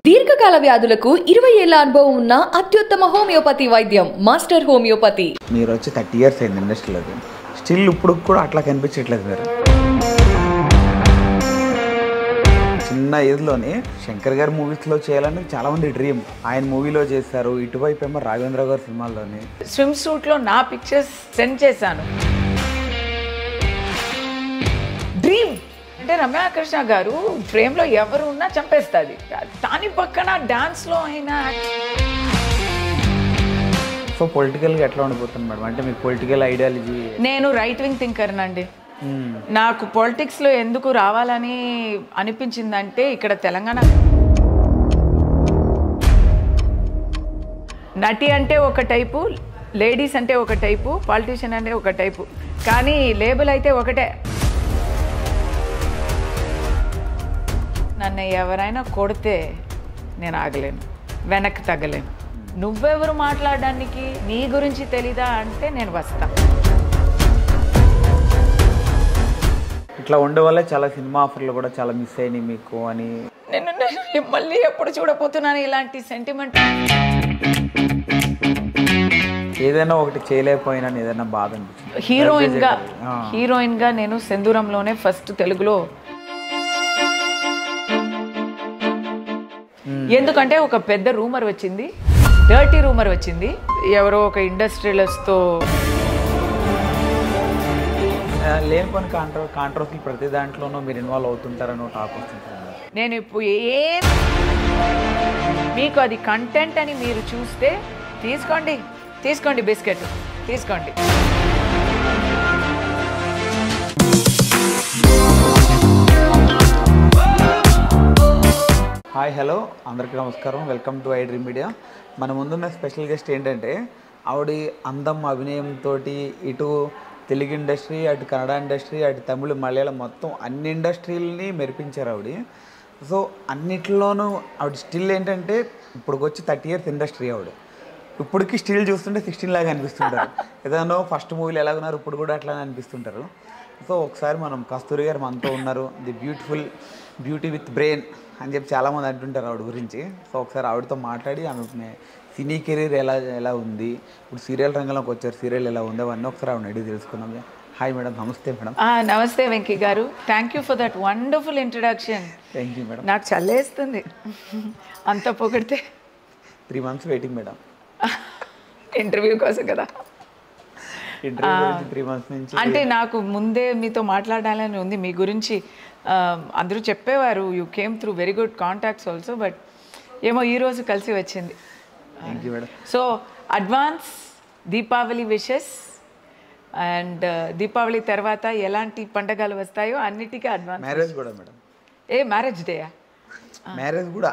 దీర్ఘకాల వ్యాధులకు 20 ఏళ్ల అనుభవం ఉన్న అత్యుత్తమ హోమియోపతి వైద్యం మాస్టర్ హోమియోపతి. మీరు వచ్చి 30 years అయింది ఇండస్ట్రీలోకి, స్టిల్ ఇప్పుడు కూడా అట్లా కనిపించట్లేదు. మీరు చిన్న ఏజ్లోనే శంకర్ గారి మూవీస్లో చేయాలని చాలామంది డ్రీమ్. ఆయన మూవీలో చేశారు, ఇటువైపు ఏమో రాఘవేంద్ర గారి సినిమాల్లోని స్విమ్ సూట్లో నా పిక్చర్స్ సెండ్ చేశాను. డ్రీమ్ అంటే రమ్యాకృష్ణ గారు ఫ్రేమ్లో ఎవరు ఉన్నా చంపేస్తుంది. దాని పక్కన డాన్స్లో అయినా. సో పొలిటికల్గా ఎట్లా ఉండిపోతుంది మేడం? అంటే మీకు పొలిటికల్ ఐడియాలజీ? నేను రైట్ వింగ్ థింకర్నండి. నాకు పాలిటిక్స్లో ఎందుకు రావాలని అనిపించిందంటే, ఇక్కడ తెలంగాణ నటి అంటే ఒక టైపు, లేడీస్ అంటే ఒక టైపు, పాలిటీషియన్ అంటే ఒక టైపు, కానీ లేబుల్ అయితే ఒకటే. నన్ను ఎవరైనా కొడితే నేను ఆగలేను, వెనక్కి తగ్గలేను. నువ్వెవరు మాట్లాడడానికి, నీ గురించి తెలీదా అంటే నేను వస్తా. ఇట్లా ఉండే వల్ల చాలా సినిమా ఆఫర్లు కూడా చాలా మిస్ అయినాయి మీకు అని. నేను మళ్ళీ ఎప్పుడు చూడబోతున్నాను ఇలాంటి సెంటిమెంట్. ఏదైనా ఒకటి చేయలేకపోయినా ఏదైనా బాధ అనిపించింది? హీరోయిన్గా నేను సెందూరంలోనే ఫస్ట్ తెలుగులో. ఎందుకంటే ఒక పెద్ద రూమర్ వచ్చింది, డర్టీ రూమర్ వచ్చింది. ఎవరో ఒక ఇండస్ట్రియలిస్ట్తో లేనిపోని కాంట్రవర్సీ ప్రతి దాంట్లోనూ మీరు ఇన్వాల్వ్ అవుతుంటారని టాక్ వస్తుంటారు. నేను ఇప్పుడు మీకు అది కంటెంట్ అని మీరు చూస్తే తీసుకోండి బిస్కెట్ తీసుకోండి. హాయ్, హలో, అందరికీ నమస్కారం. Welcome to I dream media. మన ముందున్న స్పెషల్ గెస్ట్ ఏంటంటే, ఆవిడ అందం అభినయంతో ఇటు తెలుగు ఇండస్ట్రీ, అటు కన్నడ ఇండస్ట్రీ, అటు తమిళ, మలయాళం మొత్తం అన్ని ఇండస్ట్రీలని మెరిపించారు ఆవిడ. సో అన్నిట్లోనూ ఆవిడ స్టిల్ ఏంటంటే, ఇప్పుడు వచ్చి 30 years ఇండస్ట్రీ ఆవిడ. ఇప్పటికి స్టిల్ చూస్తుంటే 16 లాగా అనిపిస్తుంటారు. ఏదైనా ఫస్ట్ మూవీలు ఎలా ఉన్నారు, ఇప్పుడు కూడా అట్లానే అనిపిస్తుంటారు. సో ఒకసారి మనం కస్తూరి గారు మనతో ఉన్నారు, ది బ్యూటీ విత్ బ్రెయిన్ అని చెప్పి చాలామంది అంటుంటారు ఆవిడ గురించి. సో ఒకసారి ఆవిడతో మాట్లాడి ఆమె సినీ కెరీర్ ఎలా ఉంది, ఇప్పుడు సీరియల్ రంగంలోకి వచ్చారు, సీరియల్ ఎలా ఉంది, అవన్నీ ఒకసారి ఆవిడ అడిగి తెలుసుకుందాం. Hi madam. నమస్తే మేడం. నమస్తే వెంకీ గారు. Thank you for that wonderful introduction. Thank you madam. నాకు చల్లేస్తుంది అంత పొగిడితే. 3 months వెయిటింగ్ మేడం, ఇంటర్వ్యూ కోసం కదా. ఇంటర్వ్యూ 3 months నుంచి. అంటే నాకు ముందే మీతో మాట్లాడాలని ఉంది మీ గురించి. అందరూ చెప్పేవారు you came through very good contacts also, but ఏమో ఈరోజు కలిసి వచ్చింది. Thank you madam. So advance Deepavali wishes. And Deepavali తర్వాత ఎలాంటి పండగలు వస్తాయో అన్నిటికీ అడ్వాన్స్. మ్యారేజ్ కూడా మేడం. మ్యారేజ్ డేయా? మ్యారేజ్ కూడా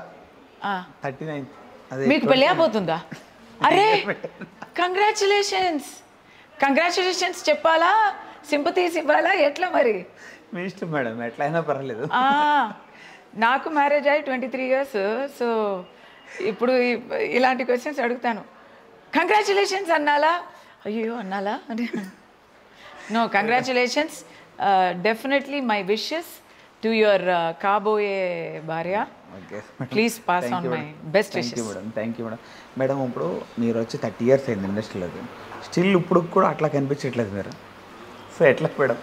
39. అదే మీకు పెళ్ళి అయిపోతుందా? అరే కంగ్రాచులేషన్స్ చెప్పాలా, సింపతీస్ ఇవ్వాలా, ఎట్లా మరి? మీ ఇష్టం మేడం, ఎట్లయినా పర్వాలేదు. నాకు మ్యారేజ్ అయ్యి 23 years. సో ఇప్పుడు ఇలాంటి క్వశ్చన్స్ అడుగుతాను. కంగ్రాచులేషన్స్ అన్నాలా? అయ్యో అన్నాలా అని. No, congratulations. Definitely my wishes to your కాబోయే భార్య. Please pass on my best wishes. Thank you madam. Madam ఇప్పుడు మీరు వచ్చి 30 years అయింది ఇండస్ట్రీలోకి, స్టిల్ ఇప్పుడు కూడా అట్లా కనిపించట్లేదు మీరు. సో ఎట్లా మేడం?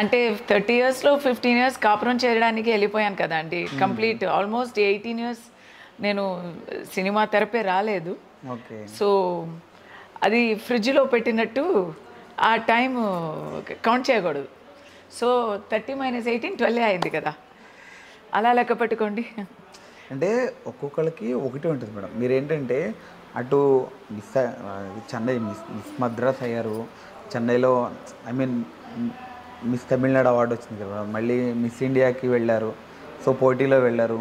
అంటే 30 yearsలో 15 years కాపురం చేయడానికి వెళ్ళిపోయాను కదా అండి. కంప్లీట్ ఆల్మోస్ట్ 18 years నేను సినిమా తెరపే రాలేదు. ఓకే. సో అది ఫ్రిడ్జ్లో పెట్టినట్టు ఆ టైం కౌంట్ చేయకూడదు. సో 30 - 18 12 అయింది కదా, అలా లెక్క పెట్టుకోండి. అంటే ఒక్కొక్కరికి ఒకటి ఉంటుంది మేడం. మీరు ఏంటంటే అటు చెన్నై మిస్ మద్రాస్ అయ్యారు, చెన్నైలో మిస్ తమిళనాడు అవార్డు వచ్చింది కదా, మళ్ళీ మిస్ ఇండియాకి వెళ్ళారు. సో పోటీలో వెళ్ళారు,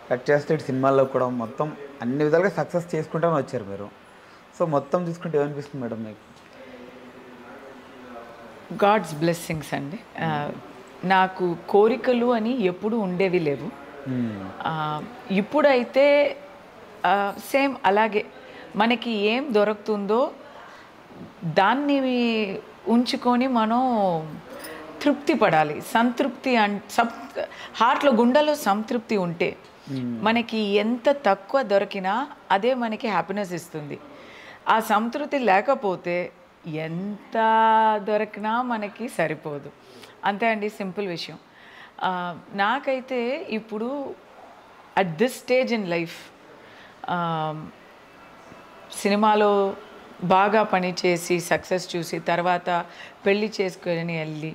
కట్ చేస్తే సినిమాల్లో కూడా మొత్తం అన్ని విధాలుగా సక్సెస్ చేసుకుంటామని వచ్చారు మీరు. సో మొత్తం చూసుకుంటే ఏమనిపిస్తుంది మేడం మీకు? గాడ్స్ బ్లెస్సింగ్స్ అండి. నాకు కోరికలు అని ఎప్పుడు ఉండేవి లేవు. ఇప్పుడైతే సేమ్ అలాగే మనకి ఏం దొరుకుతుందో దాన్ని ఉంచుకొని మనం తృప్తి పడాలి. సంతృప్తి హార్ట్లో గుండెలో సంతృప్తి ఉంటే మనకి ఎంత తక్కువ దొరికినా అదే మనకి హ్యాపీనెస్ ఇస్తుంది. ఆ సంతృప్తి లేకపోతే ఎంత దొరికినా మనకి సరిపోదు. అంతే అండి, సింపుల్ విషయం. నాకైతే ఇప్పుడు at this stage in life సినిమాలో బాగా పనిచేసి సక్సెస్ చూసి తర్వాత పెళ్ళి చేసుకొని వెళ్ళి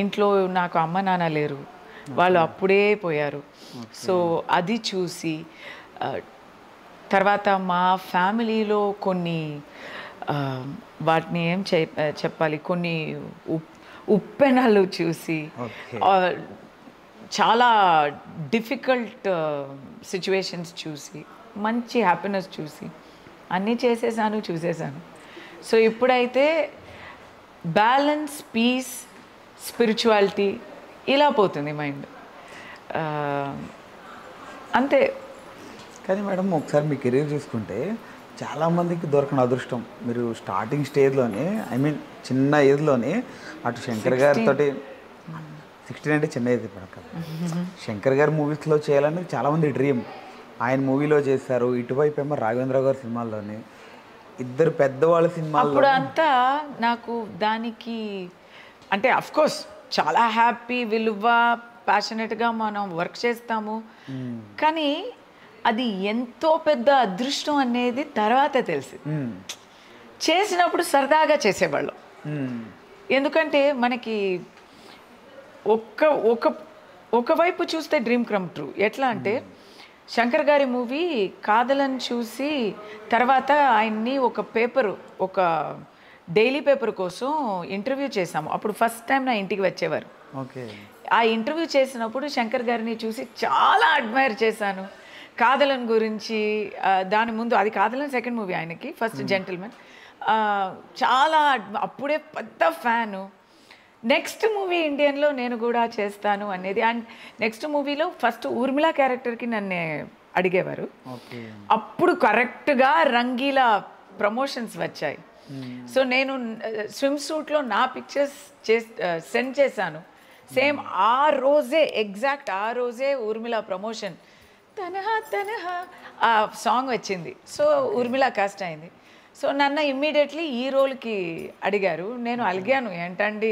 ఇంట్లో నాకు అమ్మ నాన్న లేరు, వాళ్ళు అప్పుడే పోయారు. సో అది చూసి తర్వాత మా ఫ్యామిలీలో కొన్ని వాటిని ఏం చెప్పాలి, కొన్ని ఉప్పెనలు చూసి చాలా డిఫికల్ట్ సిచ్యువేషన్స్ చూసి మంచి హ్యాపీనెస్ చూసి అన్నీ చూసేసాను. సో ఇప్పుడైతే బ్యాలెన్స్, పీస్, స్పిరిచువాలిటీ ఇలా పోతుంది మైండ్, అంతే. కానీ మేడం ఒకసారి మీ కెరీర్ చూసుకుంటే చాలామందికి దొరకని అదృష్టం. మీరు స్టార్టింగ్ స్టేజ్లోనే, ఐ మీన్ చిన్న ఏజ్లోనే అటు శంకర్ గారితో 16 అంటే చిన్న ఏజ్ పడక, శంకర్ గారి మూవీస్లో చేయాలని చాలామంది డ్రీమ్. ఆయన మూవీలో చేశారు, ఇటువైపు ఏమో రాఘవేంద్ర గారి సినిమాల్లోనే, ఇద్దరు పెద్దవాళ్ళ సినిమాల్లో. అప్పుడు అంతా నాకు దానికి అంటే అఫ్కోర్స్ చాలా హ్యాపీ, విలువ, ప్యాషనెట్గా మనం వర్క్ చేస్తాము. కానీ అది ఎంతో పెద్ద అదృష్టం అనేది తర్వాత తెలిసి, చేసినప్పుడు సరదాగా చేసేవాళ్ళం. ఎందుకంటే మనకి ఒకవైపు చూస్తే డ్రీమ్ కమ్ ట్రూ. ఎట్లా అంటే శంకర్ గారి మూవీ కాదలని చూసి తర్వాత ఆయన్ని ఒక డైలీ పేపర్ కోసం ఇంటర్వ్యూ చేశాము. అప్పుడు ఫస్ట్ టైం నా ఇంటికి వచ్చేవారు. ఆ ఇంటర్వ్యూ చేసినప్పుడు శంకర్ గారిని చూసి చాలా అడ్మైర్ చేశాను. కాదలన్ గురించి, దాని ముందు అది కాదలన్ సెకండ్ మూవీ ఆయనకి, ఫస్ట్ జెంటిల్మెన్, చాలా అప్పుడే పెద్ద ఫ్యాను. నెక్స్ట్ మూవీ ఇండియన్లో నేను కూడా చేస్తాను అనేది. అండ్ నెక్స్ట్ మూవీలో ఫస్ట్ ఊర్మిళ క్యారెక్టర్కి నన్ను అడిగేవారు. అప్పుడు కరెక్ట్గా రంగీలా ప్రమోషన్స్ వచ్చాయి. సో నేను స్విమ్ సూట్లో నా పిక్చర్స్ సెండ్ చేశాను. సేమ్ ఆ రోజే, ఎగ్జాక్ట్ ఆ రోజే ఊర్మిళ ప్రమోషన్ తనహా తనహా ఆ సాంగ్ వచ్చింది. సో ఊర్మిళ కాస్ట్ అయింది. సో నన్ను ఇమ్మీడియట్లీ ఈ రోల్కి అడిగారు. నేను అలిగాను, ఏంటండి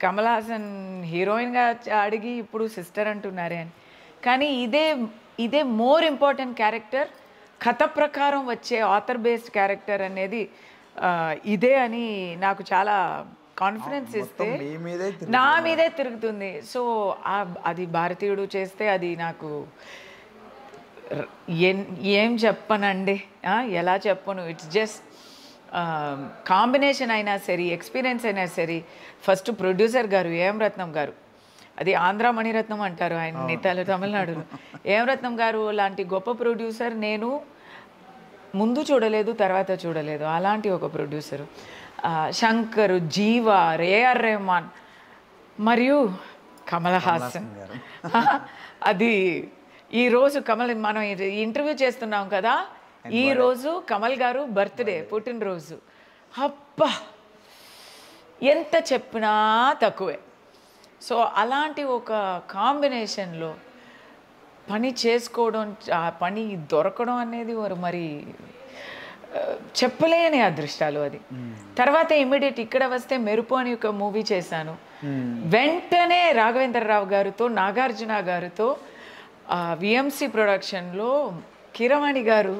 కమల్ హాసన్ హీరోయిన్గా అడిగి ఇప్పుడు సిస్టర్ అంటున్నారే అని. కానీ ఇదే మోర్ ఇంపార్టెంట్ క్యారెక్టర్, కథ ప్రకారం వచ్చే ఆథర్ బేస్డ్ క్యారెక్టర్ అనేది ఇదే అని నాకు చాలా కాన్ఫిడెన్స్ ఇస్తే నా మీదే తిరుగుతుంది. సో అది భారతీయుడు చేస్తే అది నాకు ఏం చెప్పనండి, ఎలా చెప్పను. ఇట్స్ జస్ట్ కాంబినేషన్ అయినా సరే, ఎక్స్పీరియన్స్ అయినా సరే. ఫస్ట్ ప్రొడ్యూసర్ గారు ఏఎం రత్నం గారు, అది ఆంధ్ర మణిరత్నం అంటారు ఆయన్ని తమిళనాడులో. ఏఎం రత్నం గారు లాంటి గొప్ప ప్రొడ్యూసర్ నేను ముందు చూడలేదు, తర్వాత చూడలేదు. అలాంటి ఒక ప్రొడ్యూసరు. శంకర్, జీవా, ఏఆర్ రెహమాన్ మరియు కమల్ హాసన్. అది ఈరోజు మనం ఇంటర్వ్యూ చేస్తున్నాం కదా, ఈరోజు కమల్ గారు బర్త్డే, పుట్టినరోజు. అబ్బా ఎంత చెప్పినా తక్కువే. సో అలాంటి ఒక కాంబినేషన్లో పని చేసుకోవడం, ఆ పని దొరకడం అనేది మరి చెప్పలేని అదృష్టాలు అది. తర్వాత ఇమ్మీడియట్ ఇక్కడ వస్తే మెరుపు అని ఒక మూవీ చేశాను. వెంటనే రాఘవేంద్రరావు గారితో, నాగార్జున గారితో విఎంసి ప్రొడక్షన్లో కిరవాణి గారు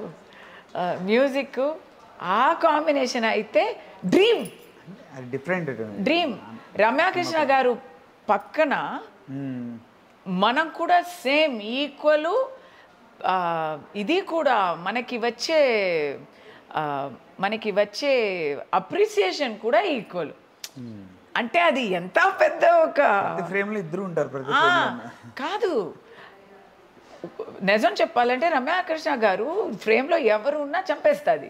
మ్యూజిక్, ఆ కాంబినేషన్ అయితే డ్రీమ్. డ్రీమ్. రమ్యాకృష్ణ గారు పక్కన మనం కూడా సేమ్ ఈక్వల్. ఇది కూడా మనకి వచ్చే అప్రిసియేషన్ కూడా ఈక్వల్. అంటే అది ఎంత పెద్ద ఒక ఫ్రేమ్లో ఇద్దరు ఉంటారు కాదు. నిజం చెప్పాలంటే రమ్యాకృష్ణ గారు ఫ్రేమ్లో ఎవరు ఉన్నా చంపేస్తుంది.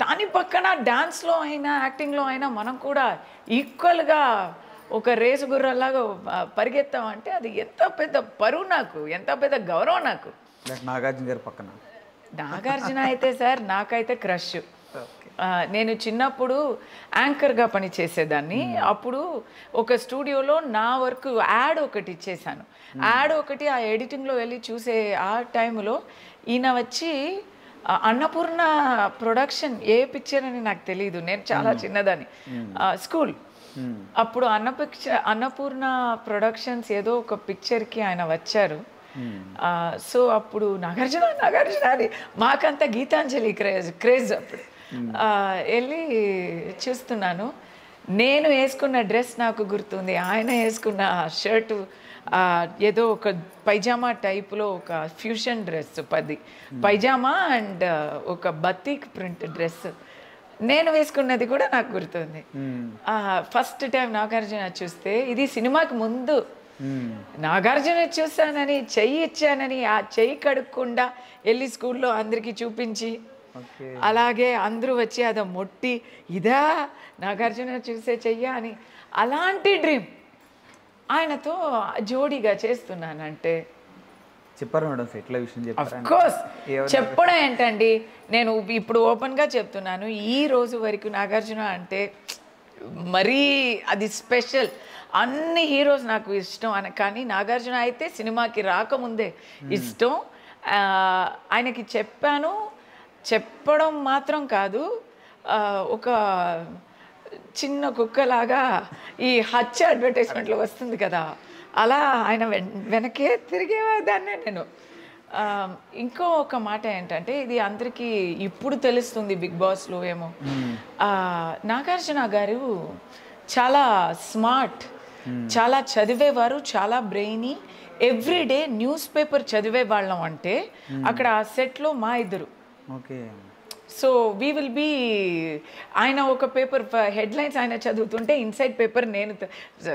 దాని పక్కన డాన్స్లో అయినా యాక్టింగ్లో అయినా మనం కూడా ఈక్వల్గా ఒక రేసు గుర్రలాగా పరిగెత్తామంటే అది ఎంత పెద్ద పరువు నాకు, ఎంత పెద్ద గౌరవం నాకు. నాగార్జున గారి పక్కన నాగార్జున అయితే సార్ నాకైతే క్రష్. నేను చిన్నప్పుడు యాంకర్గా పని చేసేదాన్ని. అప్పుడు ఒక స్టూడియోలో నా వర్క్ యాడ్ ఒకటి ఇచ్చేసాను. యాడ్ ఒకటి ఆ ఎడిటింగ్లో వెళ్ళి చూసే ఆ టైంలో ఈయన వచ్చి అన్నపూర్ణ ప్రొడక్షన్ ఏ పిక్చర్ అని నాకు తెలియదు, నేను చాలా చిన్నదాన్ని, స్కూల్. అప్పుడు అన్నపూర్ణ ప్రొడక్షన్స్ ఏదో ఒక పిక్చర్కి ఆయన వచ్చారు. సో అప్పుడు నాగార్జున అని మాకంతా గీతాంజలి క్రేజ్ అప్పుడు. వెళ్ళి చూస్తున్నాను. నేను వేసుకున్న డ్రెస్ నాకు గుర్తుంది, ఆయన వేసుకున్న షర్టు ఏదో ఒక పైజామా టైప్లో ఒక ఫ్యూషన్ డ్రెస్, పైజామా అండ్ ఒక బతీక్ ప్రింట్ డ్రెస్ నేను వేసుకున్నది కూడా నాకు గుర్తుంది. ఫస్ట్ టైం నాగార్జున చూస్తే, ఇది సినిమాకి ముందు నాగార్జున చూసానని చెయ్యి ఇచ్చానని ఆ చెయ్యి కడుక్కుండా వెళ్ళి స్కూల్లో అందరికీ చూపించి, అలాగే అందరూ వచ్చి అదో మొట్టి ఇదా నాగార్జున చూసే చెయ్యా అని, అలాంటి డ్రీమ్ ఆయనతో జోడీగా చేస్తున్నానంటే చెప్పారు మేడం సెట్ల విషయం చెప్పారు. ఆఫ్ కోర్స్ చెప్పడం ఏంటండి, నేను ఇప్పుడు ఓపెన్గా చెప్తున్నాను, ఈ రోజు వరకు నాగార్జున అంటే మరీ అది స్పెషల్. అన్ని హీరోస్ నాకు ఇష్టం అని, కానీ నాగార్జున అయితే సినిమాకి రాకముందే ఇష్టం. ఆయనకి చెప్పడం మాత్రం కాదు, ఒక చిన్న కుక్కలాగా ఈ హచ్చ అడ్వర్టైజ్మెంట్లో వస్తుంది కదా, అలా ఆయన వెనకే తిరిగేదాన్నే నేను. ఇంకో ఒక మాట ఏంటంటే, ఇది అందరికీ ఇప్పుడు తెలుస్తుంది బిగ్ బాస్లో ఏమో, నాగార్జున గారు చాలా స్మార్ట్, చాలా చదివేవారు, చాలా బ్రెయినీ. ఎవ్రీడే న్యూస్ పేపర్ చదివే వాళ్ళం అంటే అక్కడ ఆ సెట్లో మా ఇద్దరు. సో వీ విల్ బీ, ఆయన ఒక పేపర్ హెడ్లైన్స్ ఆయన చదువుతుంటే ఇన్సైడ్ పేపర్ నేను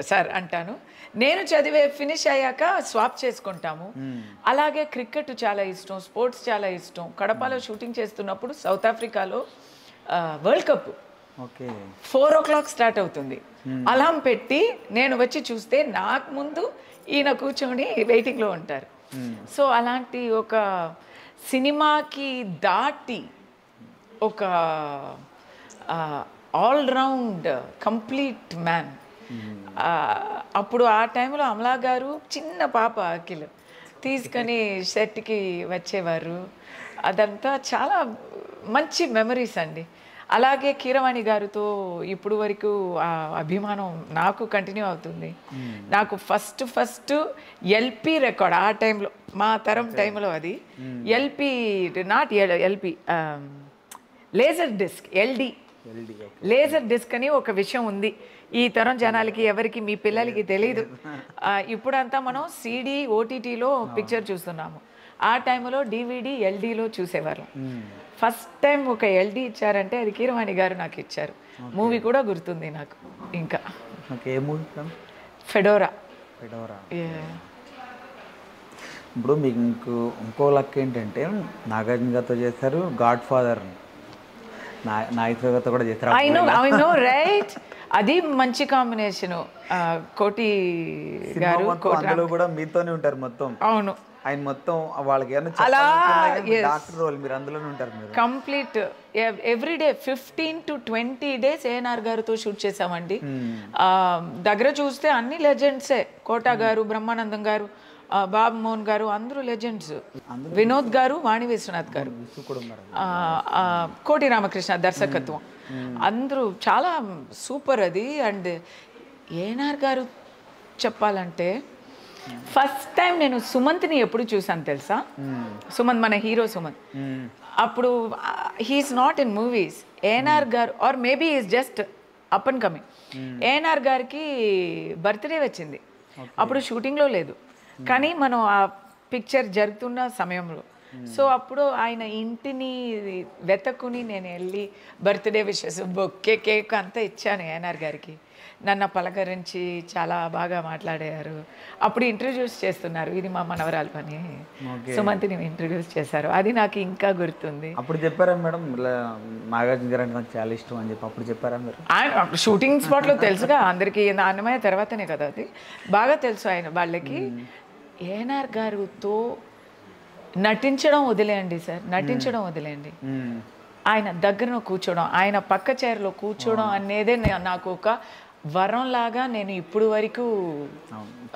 సార్ అంటాను, నేను చదివే ఫినిష్ అయ్యాక స్వాప్ చేసుకుంటాము. అలాగే క్రికెట్ చాలా ఇష్టం, స్పోర్ట్స్ చాలా ఇష్టం. కడపలో షూటింగ్ చేస్తున్నప్పుడు సౌత్ ఆఫ్రికాలో వరల్డ్ కప్ 4 o'clock స్టార్ట్ అవుతుంది. అలారం పెట్టి నేను వచ్చి చూస్తే నాకు ముందు ఈయన కూర్చొని వెయిటింగ్లో ఉంటారు. సో అలాంటి ఒక సినిమాకి దాటి ఒక ఆల్రౌండ్ కంప్లీట్ మ్యాన్. అప్పుడు ఆ టైంలో అమలా గారు చిన్న పాప అఖిల్ తీసుకొని సెట్కి వచ్చేవారు. అదంతా చాలా మంచి మెమరీస్ అండి. అలాగే కీరవాణి గారితో ఇప్పుడు వరకు ఆ అభిమానం నాకు కంటిన్యూ అవుతుంది. నాకు ఫస్ట్ ఎల్పి రికార్డ్ ఆ టైంలో, మా తరం టైంలో అది LP, not LP, laser disc, LD laser disc అని ఒక విషయం ఉంది. ఈ తరం జనాలకి ఎవరికి, మీ పిల్లలకి తెలీదు. ఇప్పుడంతా మనం సిడి ఓటీటీలో పిక్చర్ చూస్తున్నాము. ఆ టైంలో డివిడి ఎల్డీలో చూసేవాళ్ళం. ఫస్ట్ టైం ఒక ఎల్డీ ఇచ్చారంటే అది కీరవాణి గారు నాకు ఇచ్చారు. మూవీ కూడా గుర్తుంది నాకు. ఇంకా ఫెడోరా. ఇప్పుడు మీకు ఇంకో లక్ ఏంటంటే, నాగార్జున గారితో చేశారు, గాడ్ ఫాదర్ నాగేశ్వర గారితో కూడా చేశారు. ఐ నో రైట్, అది మంచి కాంబినేషన్. కోటి గారు కూడా మీతోనే ఉంటారు మొత్తం. అవును, ఆయన మొత్తం వాళ్ళకి డాక్టర్ రోల్, మీరు అందులోనే ఉంటారు. మీరు complete everyday 15 to 20 days ANR గారితో షూట్ చేసామండి. దగ్గర చూస్తే అన్ని లెజెండ్సే. కోట గారు, బ్రహ్మానందం గారు, బాబు మోహన్ గారు, అందరూ లెజెండ్స్. వినోద్ గారు, వాణి విశ్వనాథ్ గారు, కోటి రామకృష్ణ దర్శకత్వం, అందరూ చాలా సూపర్ అది. అండ్ ఏఎన్ఆర్ గారు చెప్పాలంటే, ఫస్ట్ టైం నేను సుమంత్ని ఎప్పుడు చూసాను తెలుసా? సుమంత్, మన హీరో సుమంత్. అప్పుడు he's not in movies. ANR garu, or maybe is just up and coming. ANR గారికి బర్త్డే వచ్చింది, అప్పుడు షూటింగ్లో లేదు, కానీ మనం ఆ పిక్చర్ జరుగుతున్న సమయంలో. సో అప్పుడు ఆయన ఇంటిని వెతకుని నేను వెళ్ళి బర్త్డే విషెస్, బొక్కే, కేక్ అంతా ఇచ్చాను ఏఎన్ఆర్ గారికి. నన్ను పలకరించి చాలా బాగా మాట్లాడారు. అప్పుడు ఇంట్రడ్యూస్ చేస్తున్నారు, ఇది మా మనవరాలు పని, సుమంతిని ఇంట్రడ్యూస్ చేశారు. అది నాకు ఇంకా గుర్తుంది. అప్పుడు చెప్పారా మేడం, నాగార్జున గారు అంటే నాకు చాలా ఇష్టం అని చెప్పి అప్పుడు చెప్పారా మీరు? ఆయన షూటింగ్ స్పాట్లో తెలుసుగా అందరికీ, అన్నమయ్య తర్వాతనే కదా అది, బాగా తెలుసు ఆయన వాళ్ళకి. ఏఎన్ఆర్ గారితో నటించడం వదిలేయండి సార్, నటించడం వదిలేయండి, ఆయన దగ్గర కూర్చోవడం, ఆయన పక్క చైర్లో కూర్చోవడం అనేదే నాకు ఒక వరంలాగా నేను ఇప్పుడు వరకు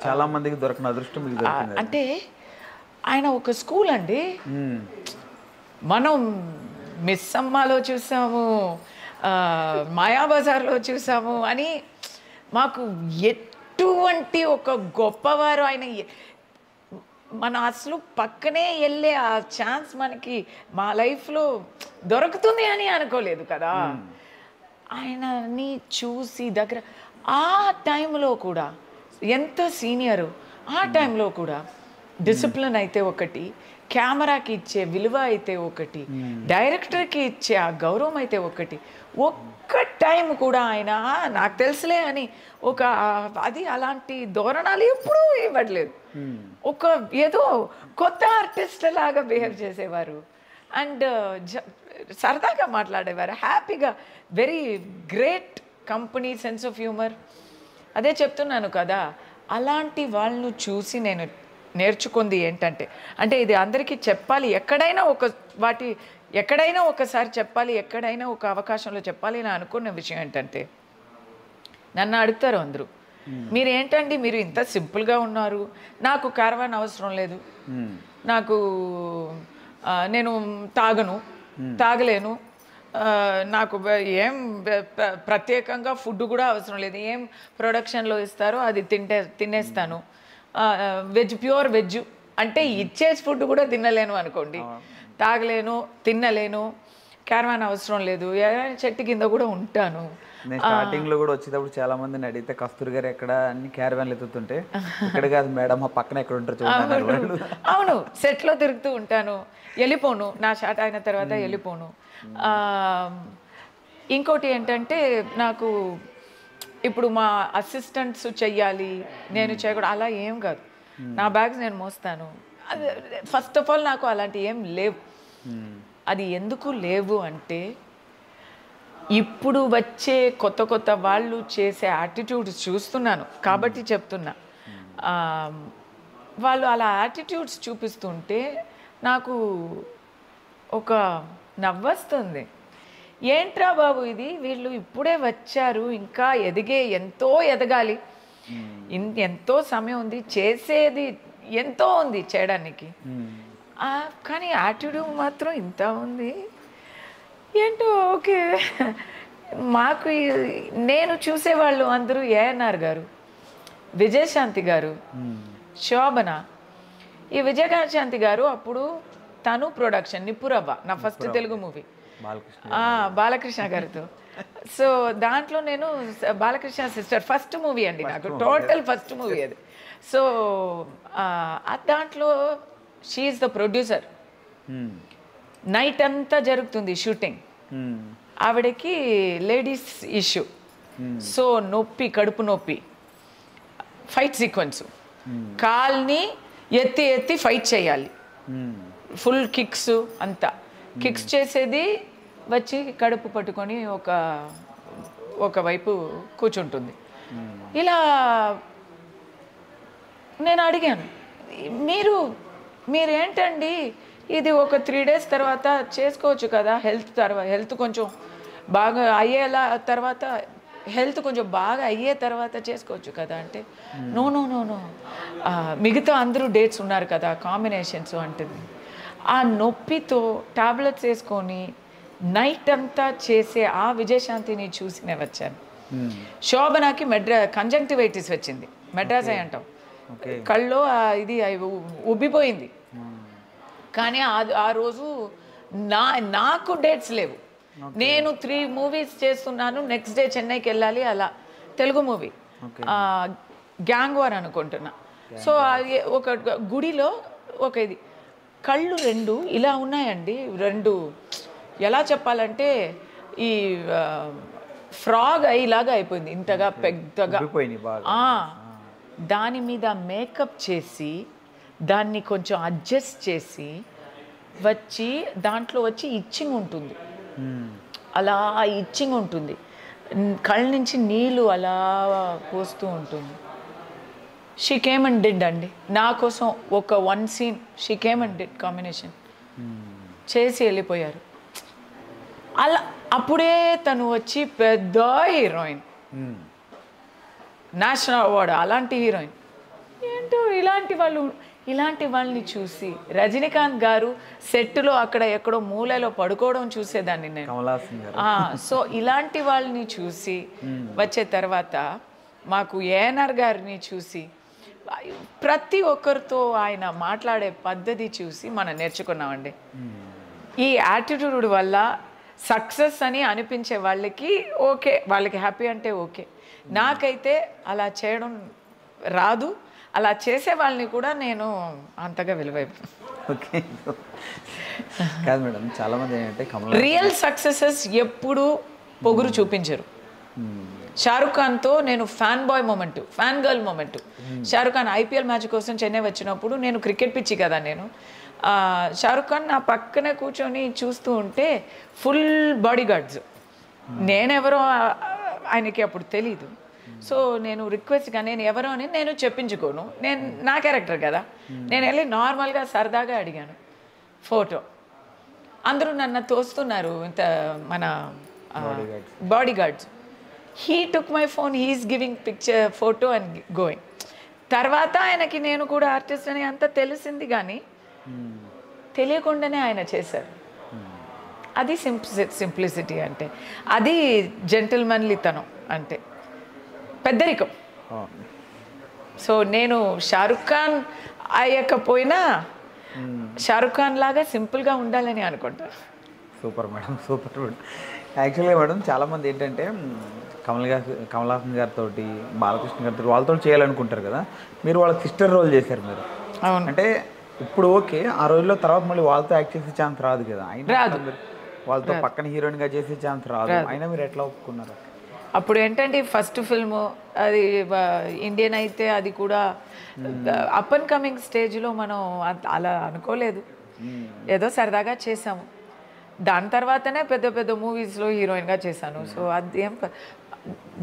చాలా మందికి దొరకని అదృష్టం మీకు దొరికింది. అంటే ఆయన ఒక స్కూల్ అండి. మనం మిస్ అమ్మలో చూసాము, మాయాబజార్లో చూసాము అని మాకు ఎటువంటి ఒక గొప్పవారు ఆయన. మన అసలు పక్కనే వెళ్ళే ఆ ఛాన్స్ మనకి మా లైఫ్లో దొరుకుతుంది అని అనుకోలేదు కదా. ఆయనని చూసి దగ్గర ఆ టైంలో కూడా ఎంత సీనియరు, ఆ టైంలో కూడా డిసిప్లిన్ అయితే ఒకటి, కెమెరాకి ఇచ్చే విలువ అయితే ఒకటి, డైరెక్టర్కి ఇచ్చే ఆ గౌరవం అయితే ఒకటి. ఒక్క టైం కూడా ఆయన నాకు తెలుసులే అని ఒక అది అలాంటి ధోరణాలు ఎప్పుడూ ఇవ్వట్లేదు. ఒక ఏదో కొత్త ఆర్టిస్ట్ లాగా బిహేవ్ చేసేవారు. అండ్ సరదాగా మాట్లాడేవారు, హ్యాపీగా. Very great company, sense of humour. అదే చెప్తున్నాను కదా, అలాంటి వాళ్ళను చూసి నేను నేర్చుకుంది ఏంటంటే, అంటే ఇది అందరికీ చెప్పాలి, ఎక్కడైనా ఒకసారి చెప్పాలి, ఎక్కడైనా ఒక అవకాశంలో చెప్పాలి అని అనుకున్న విషయం ఏంటంటే, నన్ను అడుగుతారు అందరూ, మీరు ఏంటండి మీరు ఇంత సింపుల్గా ఉన్నారు, నాకు క్యారవాన్ అవసరం లేదు, నాకు నేను తాగలేను, నాకు ఏం ప్రత్యేకంగా ఫుడ్ కూడా అవసరం లేదు, ఏం ప్రొడక్షన్లో ఇస్తారో అది తినేస్తాను, ప్యూర్ వెజ్ అంటే ఇచ్చే ఫుడ్ కూడా తినలేను అనుకోండి, తాగలేను, తినలేను, క్యారవాన్ అవసరం లేదు, చెట్టు కింద కూడా ఉంటాను. నేను స్టార్టింగ్ లో కూడా వచ్చేటప్పుడు చాలా మందిని అడిగితే కస్తూరి గారు ఎక్కడ అన్ని క్యారవాన్లు ఎత్తుతుంటే, ఇక్కడ కాదు మేడం మా పక్కన ఎక్కడ ఉంటారు చూడండి. అవును, సెట్లో తిరుగుతూ ఉంటాను, వెళ్ళిపోను, నా షాట్ అయిన తర్వాత వెళ్ళిపోను. ఇంకోటి ఏంటంటే, నాకు ఇప్పుడు మా అసిస్టెంట్స్ చెయ్యాలి, నేను చేయకూడదు అలా ఏం కాదు. నా బ్యాగ్స్ నేను మోస్తాను. ఫస్ట్ ఆఫ్ ఆల్ నాకు అలాంటి ఏం లేవు. అది ఎందుకు లేవు అంటే, ఇప్పుడు వచ్చే కొత్త వాళ్ళు చేసే యాటిట్యూడ్స్ చూస్తున్నాను కాబట్టి చెప్తున్నా. వాళ్ళు అలా యాటిట్యూడ్స్ చూపిస్తుంటే నాకు ఒక నవ్వొస్తుంది. ఏంట్రా బాబు ఇది, వీళ్ళు ఇప్పుడే వచ్చారు, ఇంకా ఎంతో ఎదగాలి, ఎంతో సమయం ఉంది, చేసేది ఎంతో ఉంది చేయడానికి, కానీ యాటిట్యూడ్ మాత్రం ఇంత ఉంది ఏంటో. ఓకే, మాకు నేను చూసేవాళ్ళు అందరూ ఏఎన్ఆర్ గారు, విజయశాంతి గారు, శోభన. ఈ విజయశాంతి గారు అప్పుడు తను ప్రొడక్షన్ నిప్పురవ్వ, నా ఫస్ట్ తెలుగు మూవీ బాలకృష్ణ గారితో. సో దాంట్లో నేను బాలకృష్ణ సిస్టర్, ఫస్ట్ మూవీ అండి నాకు, టోటల్ ఫస్ట్ మూవీ అది. సో దాంట్లో she is the producer. Night అంతా జరుగుతుంది షూటింగ్. ఆవిడకి లేడీస్ ఇష్యూ, సో నొప్పి, కడుపు నొప్పి, ఫైట్ సీక్వెన్స్, కాల్ని ఎత్తి ఫైట్ చేయాలి, ఫుల్ కిక్స్ అంతా. కిక్స్ చేసేది వచ్చి కడుపు పట్టుకొని ఒకవైపు కూర్చుంటుంది. ఇలా నేను అడిగాను, మీరేంటండి ఇది ఒక 3 days తర్వాత చేసుకోవచ్చు కదా, హెల్త్ కొంచెం బాగా అయ్యేలా తర్వాత, హెల్త్ కొంచెం బాగా అయ్యే తర్వాత చేసుకోవచ్చు కదా అంటే, నో మిగతా అందరూ డేట్స్ ఉన్నారు కదా, కాంబినేషన్స్ అంటుంది. ఆ నొప్పితో టాబ్లెట్స్ వేసుకొని నైట్ అంతా చేసే ఆ విజయశాంతిని చూసి నేను వచ్చాను. శోభనకి కంజంక్టివైటిస్ వచ్చింది, మెడ్రాస్ అంటాం, కళ్ళలో ఇది ఉబ్బిపోయింది. కానీ ఆ రోజు నాకు డేట్స్ లేవు, నేను 3 movies చేస్తున్నాను, నెక్స్ట్ డే చెన్నైకి వెళ్ళాలి. అలా తెలుగు మూవీ గ్యాంగ్ వార్ అనుకుంటున్నా. సో ఒక గుడిలో ఒక ఇది, కళ్ళు 2 ఇలా ఉన్నాయండి, 2 ఎలా చెప్పాలంటే ఈ ఫ్రాగ్ అయ్యేలాగా అయిపోయింది, ఇంతగా పెద్దగా. దాని మీద మేకప్ చేసి దాన్ని కొంచెం అడ్జస్ట్ చేసి వచ్చి దాంట్లో వచ్చి ఇచ్చింగ్ ఉంటుంది, అలా ఇచ్చింగ్ ఉంటుంది, కళ్ళ నుంచి నీళ్ళు అలా పోస్తూ ఉంటుంది. షీ కేమ్ అండ్ డిడ్ అండి నా కోసం ఒక 1 scene, she came and did combination చేసి వెళ్ళిపోయారు. అలా అప్పుడే తను వచ్చి పెద్ద హీరోయిన్, నేషనల్ అవార్డు అలాంటి హీరోయిన్. ఏంటో ఇలాంటి వాళ్ళని చూసి రజనీకాంత్ గారు సెట్లో అక్కడ ఎక్కడో మూలలో పడుకోవడం చూసేదాన్ని నేను. సో ఇలాంటి వాళ్ళని చూసి వచ్చే తర్వాత మాకు ఏఎన్ఆర్ గారిని చూసి ప్రతి ఒక్కరితో ఆయన మాట్లాడే పద్ధతి చూసి మనం నేర్చుకున్నామండి. ఈ యాటిట్యూడ్ వల్ల సక్సెస్ అని అనిపించే వాళ్ళకి ఓకే, వాళ్ళకి హ్యాపీ అంటే ఓకే. నాకైతే అలా చేయడం రాదు, అలా చేసే వాళ్ళని కూడా నేను అంతగా విలువైపు. ఓకే కాదు మేడం, చాలామంది ఏంటంటే రియల్ సక్సెసెస్ ఎప్పుడు పొగురు చూపించరు. షారుఖ్ ఖాన్తో నేను fan boy moment, fan girl moment. Shahrukh Khan IPL match కోసం చెన్నై వచ్చినప్పుడు, నేను క్రికెట్ పిచ్చి కదా నేను, షారుఖ్ ఖాన్ నా పక్కనే కూర్చొని చూస్తూ ఉంటే ఫుల్ బాడీ గార్డ్స్. నేనెవరో ఆయనకి అప్పుడు తెలీదు. సో నేను రిక్వెస్ట్గా నేను ఎవరో అని నేను చెప్పించుకోను, నేను నా క్యారెక్టర్ కదా. నేను వెళ్ళి నార్మల్గా సరదాగా అడిగాను ఫోటో. అందరూ నన్ను తోస్తున్నారు, ఇంత మన body guards. He took my phone, he's giving picture photo and going. తర్వాత ఆయనకి నేను కూడా ఆర్టిస్ట్ అని అంతా తెలిసింది, కానీ తెలియకుండానే ఆయన చేశారు. అది సింప్లిసిటీ అంటే, అది జెంటిల్మన్లీతనం అంటే, పెద్దరికం. సో నేను షారుఖ్ ఖాన్ అయ్యకపోయినా షారుఖ్ ఖాన్ లాగా సింపుల్గా ఉండాలని అనుకుంటాను. Super madam, super madam. యాక్చువల్గా మేడం చాలామంది ఏంటంటే కమల్ హాసన్ గారితో, బాలకృష్ణ గారితో వాళ్ళతో చేయాలనుకుంటారు కదా. మీరు వాళ్ళ సిస్టర్ రోల్ చేశారు మీరు. అవును. అంటే ఇప్పుడు ఓకే, ఆ రోజుల్లో తర్వాత మళ్ళీ వాళ్ళతో యాక్ట్ చేసే ఛాన్స్ రాదు కదా, రాదు. వాళ్ళతో పక్కన హీరోయిన్గా చేసే ఛాన్స్ రాదు, అయినా మీరు ఎట్లా ఒప్పుకున్నారు? అప్పుడు ఏంటంటే ఫస్ట్ ఫిల్ము అది ఇండియన్ అయితే, అది కూడా అప్ అండ్ కమింగ్ స్టేజ్లో మనం అలా అనుకోలేదు, ఏదో సరదాగా చేసాము. దాని తర్వాతనే పెద్ద పెద్ద మూవీస్లో హీరోయిన్గా చేశాను. సో అది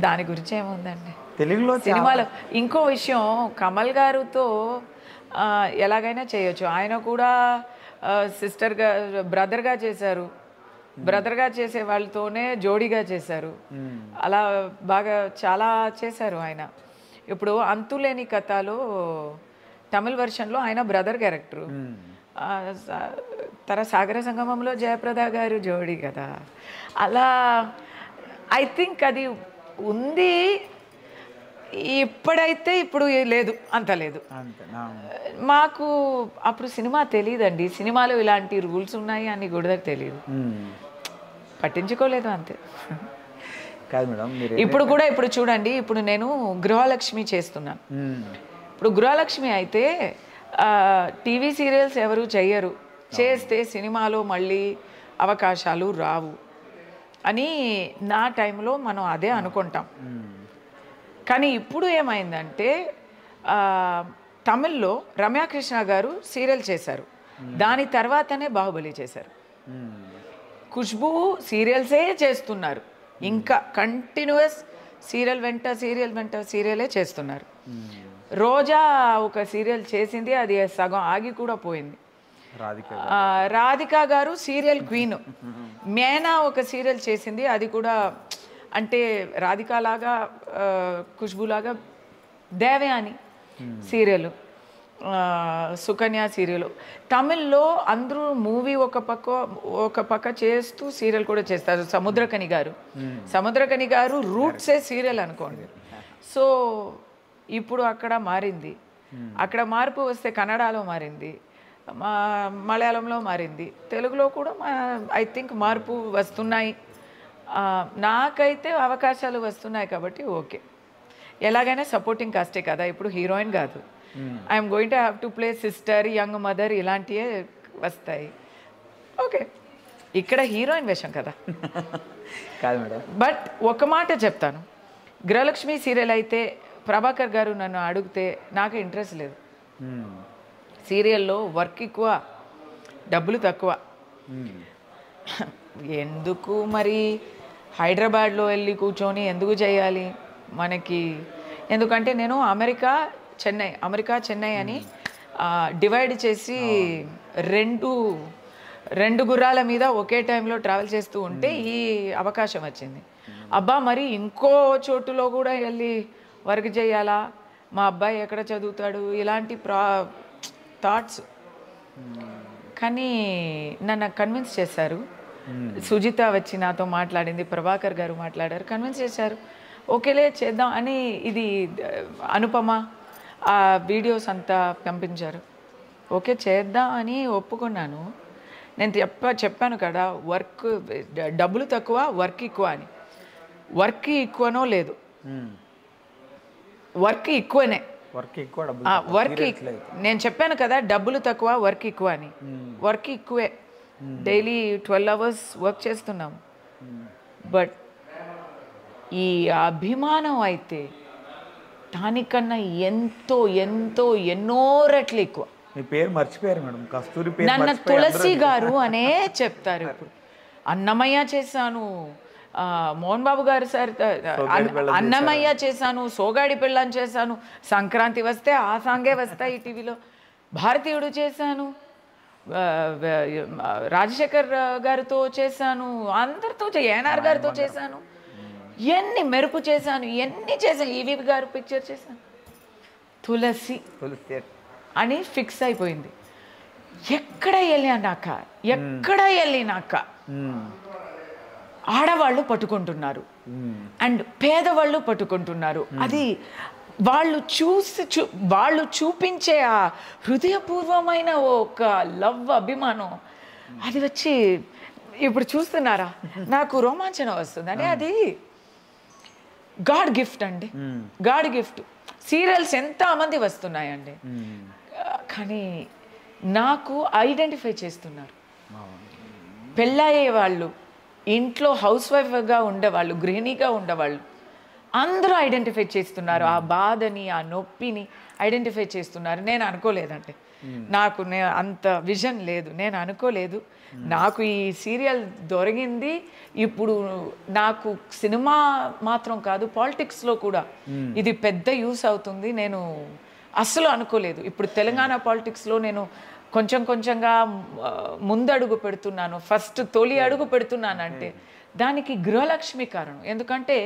దాని గురించి ఏముందండి తెలుగులో సినిమాలో. ఇంకో విషయం, కమల్ గారితో ఎలాగైనా చేయొచ్చు. ఆయన కూడా సిస్టర్గా, బ్రదర్గా చేశారు. బ్రదర్గా చేసే వాళ్ళతోనే జోడీగా చేశారు. అలా బాగా చాలా చేశారు ఆయన. ఇప్పుడు అంతులేని కథలో తమిళ్ వెర్షన్లో ఆయన బ్రదర్ క్యారెక్టరు. సాగర సంగమంలో జయప్రద గారు జోడీ కదా. అలా ఐ థింక్ అది ఉంది. ఇప్పుడైతే ఇప్పుడు లేదు, అంత లేదు. మాకు అప్పుడు సినిమా తెలియదండి, సినిమాలో ఇలాంటి రూల్స్ ఉన్నాయి అని కూడా తెలియదు, పట్టించుకోలేదు అంతే. కాదు మేడం, ఇప్పుడు చూడండి, ఇప్పుడు నేను గృహలక్ష్మి చేస్తున్నాను. ఇప్పుడు గృహలక్ష్మి అయితే టీవీ సీరియల్స్ ఎవరు చెయ్యరు, చేస్తే సినిమాలో మళ్ళీ అవకాశాలు రావు అని నా టైంలో మనం అదే అనుకుంటాం. కానీ ఇప్పుడు ఏమైందంటే తమిళ్లో రమ్యాకృష్ణ గారు సీరియల్ చేశారు, దాని తర్వాతనే బాహుబలి చేశారు. ఖుష్బూ సీరియల్సే చేస్తున్నారు, ఇంకా కంటిన్యూస్ సీరియల్ వెంట సీరియలే చేస్తున్నారు. రోజా ఒక సీరియల్ చేసింది, అది సగం ఆగి కూడా పోయింది. రాధికా గారు సీరియల్ క్వీన్. మేనా ఒక సీరియల్ చేసింది, అది కూడా అంటే రాధికాలాగా ఖుష్బూలాగా. Devayani serial, Sukanya serial. తమిళ్లో అందరూ మూవీ ఒక పక్క చేస్తూ సీరియల్ కూడా చేస్తారు. సముద్రకని గారు రూట్సే సీరియల్ అనుకోండి. సో ఇప్పుడు అక్కడ మారింది, అక్కడ మార్పు వస్తే కన్నడలో మారింది, మలయాళంలో మారింది, తెలుగులో కూడా ఐ థింక్ మార్పు వస్తున్నాయి. నాకైతే అవకాశాలు వస్తున్నాయి కాబట్టి ఓకే. ఎలాగైనా సపోర్టింగ్ కాస్టే కదా, ఇప్పుడు హీరోయిన్ కాదు. I'm going to have to play sister, young mother, ఇలాంటివే వస్తాయి. ఓకే, ఇక్కడ హీరోయిన్ వేషం కదా. కాదు మేడం, బట్ ఒక మాట చెప్తాను, గృహలక్ష్మి సీరియల్ అయితే ప్రభాకర్ గారు నన్ను అడిగితే నాకు ఇంట్రెస్ట్ లేదు. సీరియల్లో వర్క్ ఎక్కువ, డబ్బులు తక్కువ. ఎందుకు మరి హైదరాబాద్లో వెళ్ళి కూర్చొని ఎందుకు చేయాలి మనకి? ఎందుకంటే నేను అమెరికా చెన్నై అని డివైడ్ చేసి 2 గుర్రాల మీద ఒకే టైంలో ట్రావెల్ చేస్తూ ఉంటే ఈ అవకాశం వచ్చింది. అబ్బా మరి ఇంకో చోటులో కూడా వెళ్ళి వర్క్ చేయాలా, మా అబ్బాయి ఎక్కడ చదువుతాడు, ఇలాంటి థాట్స్. కానీ నన్ను కన్విన్స్ చేశారు. సుజిత వచ్చి నాతో మాట్లాడింది, ప్రభాకర్ గారు మాట్లాడారు, కన్విన్స్ చేశారు. ఓకేలే చేద్దాం అని. ఇది అనుపమ ఆ వీడియోస్ అంతా పంపించారు. ఓకే చేద్దాం అని ఒప్పుకున్నాను. నేను చెప్పాను కదా, డబ్బులు తక్కువ వర్క్ ఎక్కువ అని. వర్క్ ఎక్కువనో లేదు, వర్క్ ఎక్కువనే. నేను చెప్పాను కదా డబ్బులు తక్కువ వర్క్ ఎక్కువ అని. వర్క్ ఎక్కువే, డైలీ 12 hours వర్క్ చేస్తున్నాం. బట్ ఈ అభిమానం అయితే దానికన్నా ఎంతో ఎంతో ఎన్నో రెట్లు ఎక్కువ. మీ పేరు మర్చిపోయారు మేడం, కస్తూరి పేరు. నన్ను తులసి గారు అనే చెప్తారు. ఇప్పుడు అన్నమయ్య చేశాను, మోహన్ బాబు గారు సార్ అన్నమయ్య చేశాను, సోగాడి పెళ్ళాన్ని చేశాను, సంక్రాంతి వస్తే ఆ సాంగే వస్తాయి టీవీలో, భారతీయుడు చేశాను, రాజశేఖర్ గారితో చేశాను, అందరితో ఏఎన్ఆర్ గారితో చేశాను, ఎన్ని మెరుపు చేశాను, ఎన్ని చేశాను, ఈవీ గారు పిక్చర్ చేశాను. తులసి అని ఫిక్స్ అయిపోయింది. ఎక్కడ వెళ్ళినాక ఆడవాళ్ళు పట్టుకుంటున్నారు అండ్ పేదవాళ్ళు పట్టుకుంటున్నారు. అది వాళ్ళు చూపించే ఆ హృదయపూర్వమైన ఒక లవ్, అభిమానం, అది వచ్చి ఇప్పుడు చూస్తున్నారా నాకు రోమాంచనం వస్తుంది. అంటే అది గాడ్ గిఫ్ట్ అండి, గాడ్ గిఫ్ట్. సీరియల్స్ ఎంతమంది వస్తున్నాయండి, కానీ నాకు ఐడెంటిఫై చేస్తున్నారు. పెళ్ళయ్యే వాళ్ళు, ఇంట్లో హౌస్ వైఫ్గా ఉండేవాళ్ళు, గృహిణిగా ఉండేవాళ్ళు అందరూ ఐడెంటిఫై చేస్తున్నారు. ఆ బాధని, ఆ నొప్పిని ఐడెంటిఫై చేస్తున్నారు. నేను అనుకోలేదంటే, నాకు అంత విజన్ లేదు, నేను అనుకోలేదు. నాకు ఈ సీరియల్ దొరికింది. ఇప్పుడు నాకు సినిమా మాత్రం కాదు, పాలిటిక్స్లో కూడా ఇది పెద్ద యూస్ అవుతుంది. నేను అస్సలు అనుకోలేదు. ఇప్పుడు తెలంగాణ పాలిటిక్స్లో నేను కొంచెంగా ముందడుగు పెడుతున్నాను, ఫస్ట్ తొలి అడుగు పెడుతున్నానంటే దానికి గృహలక్ష్మి కారణం. ఎందుకంటే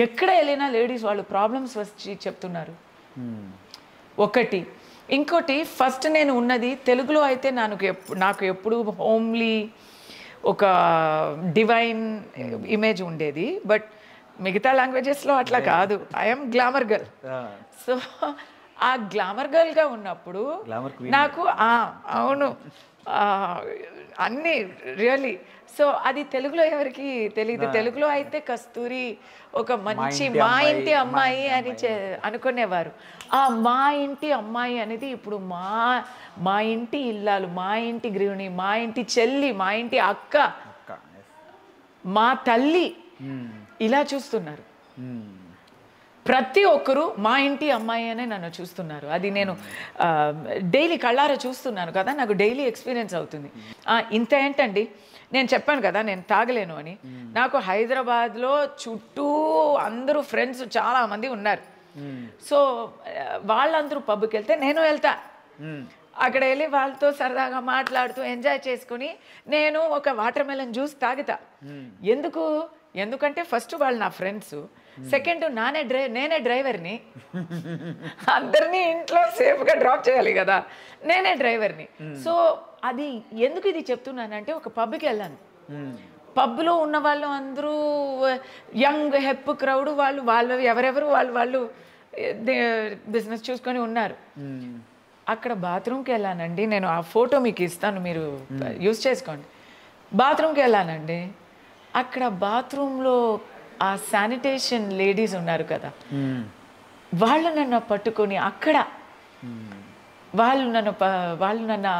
ఎక్కడ వెళ్ళినా లేడీస్ వాళ్ళు ప్రాబ్లమ్స్ వచ్చి చెప్తున్నారు. ఒకటి, ఇంకోటి, ఫస్ట్ నేను ఉన్నది తెలుగులో అయితే నాకు ఎప్పుడు హోమ్లీ ఒక డివైన్ ఇమేజ్ ఉండేది. బట్ మిగతా లాంగ్వేజెస్లో అట్లా కాదు, ఐఎమ్ గ్లామర్ గర్ల్. సో ఆ గ్లామర్ గర్ల్గా ఉన్నప్పుడు నాకు అవును అన్నీ రియలీ. సో అది తెలుగులో ఎవరికి తెలియదు. తెలుగులో అయితే కస్తూరి ఒక మంచి మా ఇంటి అమ్మాయి అని అనుకునేవారు. ఆ మా ఇంటి అమ్మాయి అనేది ఇప్పుడు మా ఇంటి ఇల్లాలు, మా ఇంటి గృహిణి, మా ఇంటి చెల్లి, మా ఇంటి అక్క, మా తల్లి ఇలా చూస్తున్నారు. ప్రతి ఒక్కరూ మా ఇంటి అమ్మాయి అనే నన్ను చూస్తున్నారు. అది నేను డైలీ కళ్ళారా చూస్తున్నాను కదా, నాకు డైలీ ఎక్స్పీరియన్స్ అవుతుంది. ఇంత ఏంటండి, నేను చెప్పాను కదా నేను తాగలేను అని. నాకు హైదరాబాద్లో చుట్టూ అందరూ ఫ్రెండ్స్ చాలామంది ఉన్నారు. సో వాళ్ళందరూ పబ్కి వెళ్తే నేను వెళ్తా. అక్కడ వెళ్ళి వాళ్ళతో సరదాగా మాట్లాడుతూ ఎంజాయ్ చేసుకుని నేను ఒక వాటర్ మెలన్ జ్యూస్ తాగుతా. ఎందుకంటే ఫస్ట్ వాళ్ళు నా ఫ్రెండ్స్, సెకండ్ నేనే డ్రైవర్ని, అందరినీ ఇంట్లో సేఫ్గా డ్రాప్ చేయాలి కదా, నేనే డ్రైవర్ని. సో అది ఎందుకు ఇది చెప్తున్నానంటే, ఒక పబ్కి వెళ్ళాను, పబ్లో ఉన్న వాళ్ళు అందరూ యంగ్ హెప్ క్రౌడ్, వాళ్ళు ఎవరెవరు వాళ్ళు బిజినెస్ చూసుకొని ఉన్నారు. అక్కడ బాత్రూమ్కి వెళ్ళానండి. నేను ఆ ఫోటో మీకు ఇస్తాను, మీరు యూజ్ చేసుకోండి. బాత్రూమ్కి వెళ్ళానండి. అక్కడ బాత్రూంలో ఆ శానిటేషన్ లేడీస్ ఉన్నారు కదా, వాళ్ళు నన్ను పట్టుకొని అక్కడ వాళ్ళు నన్ను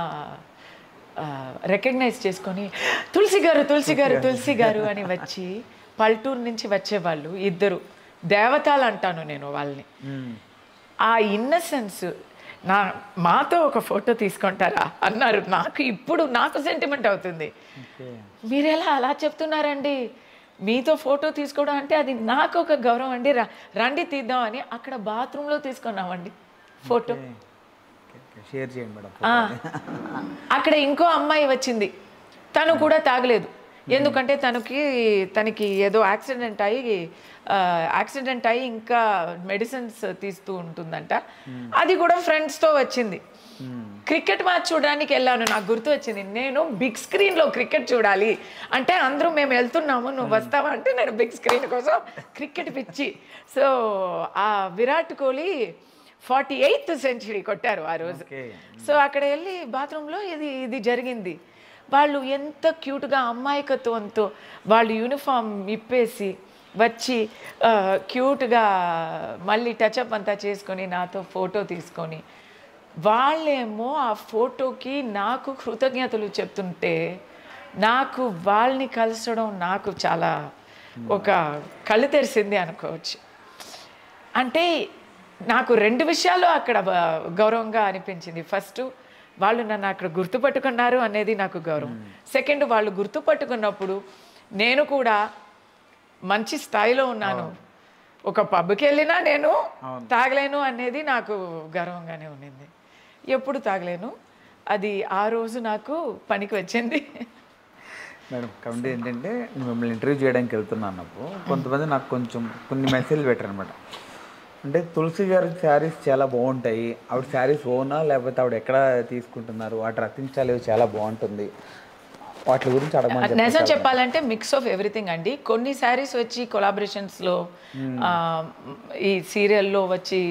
రికగ్నైజ్ చేసుకొని తులసి గారు అని వచ్చి, పల్టూరు నుంచి వచ్చేవాళ్ళు ఇద్దరు దేవతలు అంటాను నేను వాళ్ళని. ఆ ఇన్నసెన్స్, మాతో ఒక ఫోటో తీసుకుంటారా అన్నారు. నాకు సెంటిమెంట్ అవుతుంది. మీరు అలా చెప్తున్నారండి, మీతో ఫోటో తీసుకోవడం అంటే అది నాకు ఒక గౌరవం అండి, రండి తీద్దాం అని అక్కడ బాత్రూంలో తీసుకున్నామండి ఫోటో. షేర్ చేయండి మేడం. అక్కడ ఇంకో అమ్మాయి వచ్చింది, తను కూడా తాగలేదు. ఎందుకంటే తనకి ఏదో యాక్సిడెంట్ అయ్యి ఇంకా మెడిసిన్స్ తీస్తూ ఉంటుందంట. అది కూడా ఫ్రెండ్స్తో వచ్చింది. క్రికెట్ మ్యాచ్ చూడడానికి వెళ్ళాను. నాకు గుర్తు వచ్చింది, నేను బిగ్ స్క్రీన్లో క్రికెట్ చూడాలి అంటే అందరూ మేము వెళ్తున్నాము, నువ్వు వస్తావా అంటే నేను బిగ్ స్క్రీన్ కోసం క్రికెట్ పిచ్చి. సో ఆ విరాట్ కోహ్లీ 48th సెంచరీ కొట్టారు ఆ రోజు. సో అక్కడ వెళ్ళి బాత్రూంలో ఇది జరిగింది. వాళ్ళు ఎంత క్యూట్గా అమ్మాయికత్వంతో వాళ్ళు యూనిఫామ్ ఇప్పేసి వచ్చి క్యూట్గా మళ్ళీ టచ్అప్ అంతా చేసుకొని నాతో ఫోటో తీసుకొని, వాళ్ళేమో ఆ ఫోటోకి నాకు కృతజ్ఞతలు చెప్తుంటే నాకు వాళ్ళని కలసడం నాకు చాలా ఒక కళ్ళు తెరిసింది అనుకోవచ్చు. అంటే నాకు 2 విషయాలు అక్కడ గౌరవంగా అనిపించింది. ఫస్ట్, వాళ్ళు నన్ను అక్కడ గుర్తుపట్టుకున్నారు అనేది నాకు గౌరవం. సెకండ్, వాళ్ళు గుర్తుపట్టుకున్నప్పుడు నేను కూడా మంచి స్థాయిలో ఉన్నాను, ఒక పబ్కి వెళ్ళినా నేను తాగలేను అనేది నాకు గర్వంగానే ఉండింది. ఎప్పుడు తాగలేను, అది ఆ రోజు నాకు పనికి వచ్చింది. మేడం కాబట్టి ఏంటంటే మిమ్మల్ని ఇంటర్వ్యూ చేయడానికి వెళ్తున్నాను అన్నప్పుడు కొంతమంది నాకు కొన్ని మెసేజ్లు పెట్టారు అనమాట. అంటే తులసి గారి శారీస్ చాలా బాగుంటాయి, ఆవిడ శారీస్ ఓనా లేకపోతే ఆవిడ ఎక్కడ తీసుకుంటున్నారు, వాటి రచించాలి చాలా బాగుంటుంది, వాటి గురించి అడగమని. నిజం చెప్పాలంటే మిక్స్ ఆఫ్ ఎవ్రీథింగ్ అండి. కొన్ని శారీస్ వచ్చి కొలాబరేషన్స్లో ఈ సీరియల్లో వచ్చి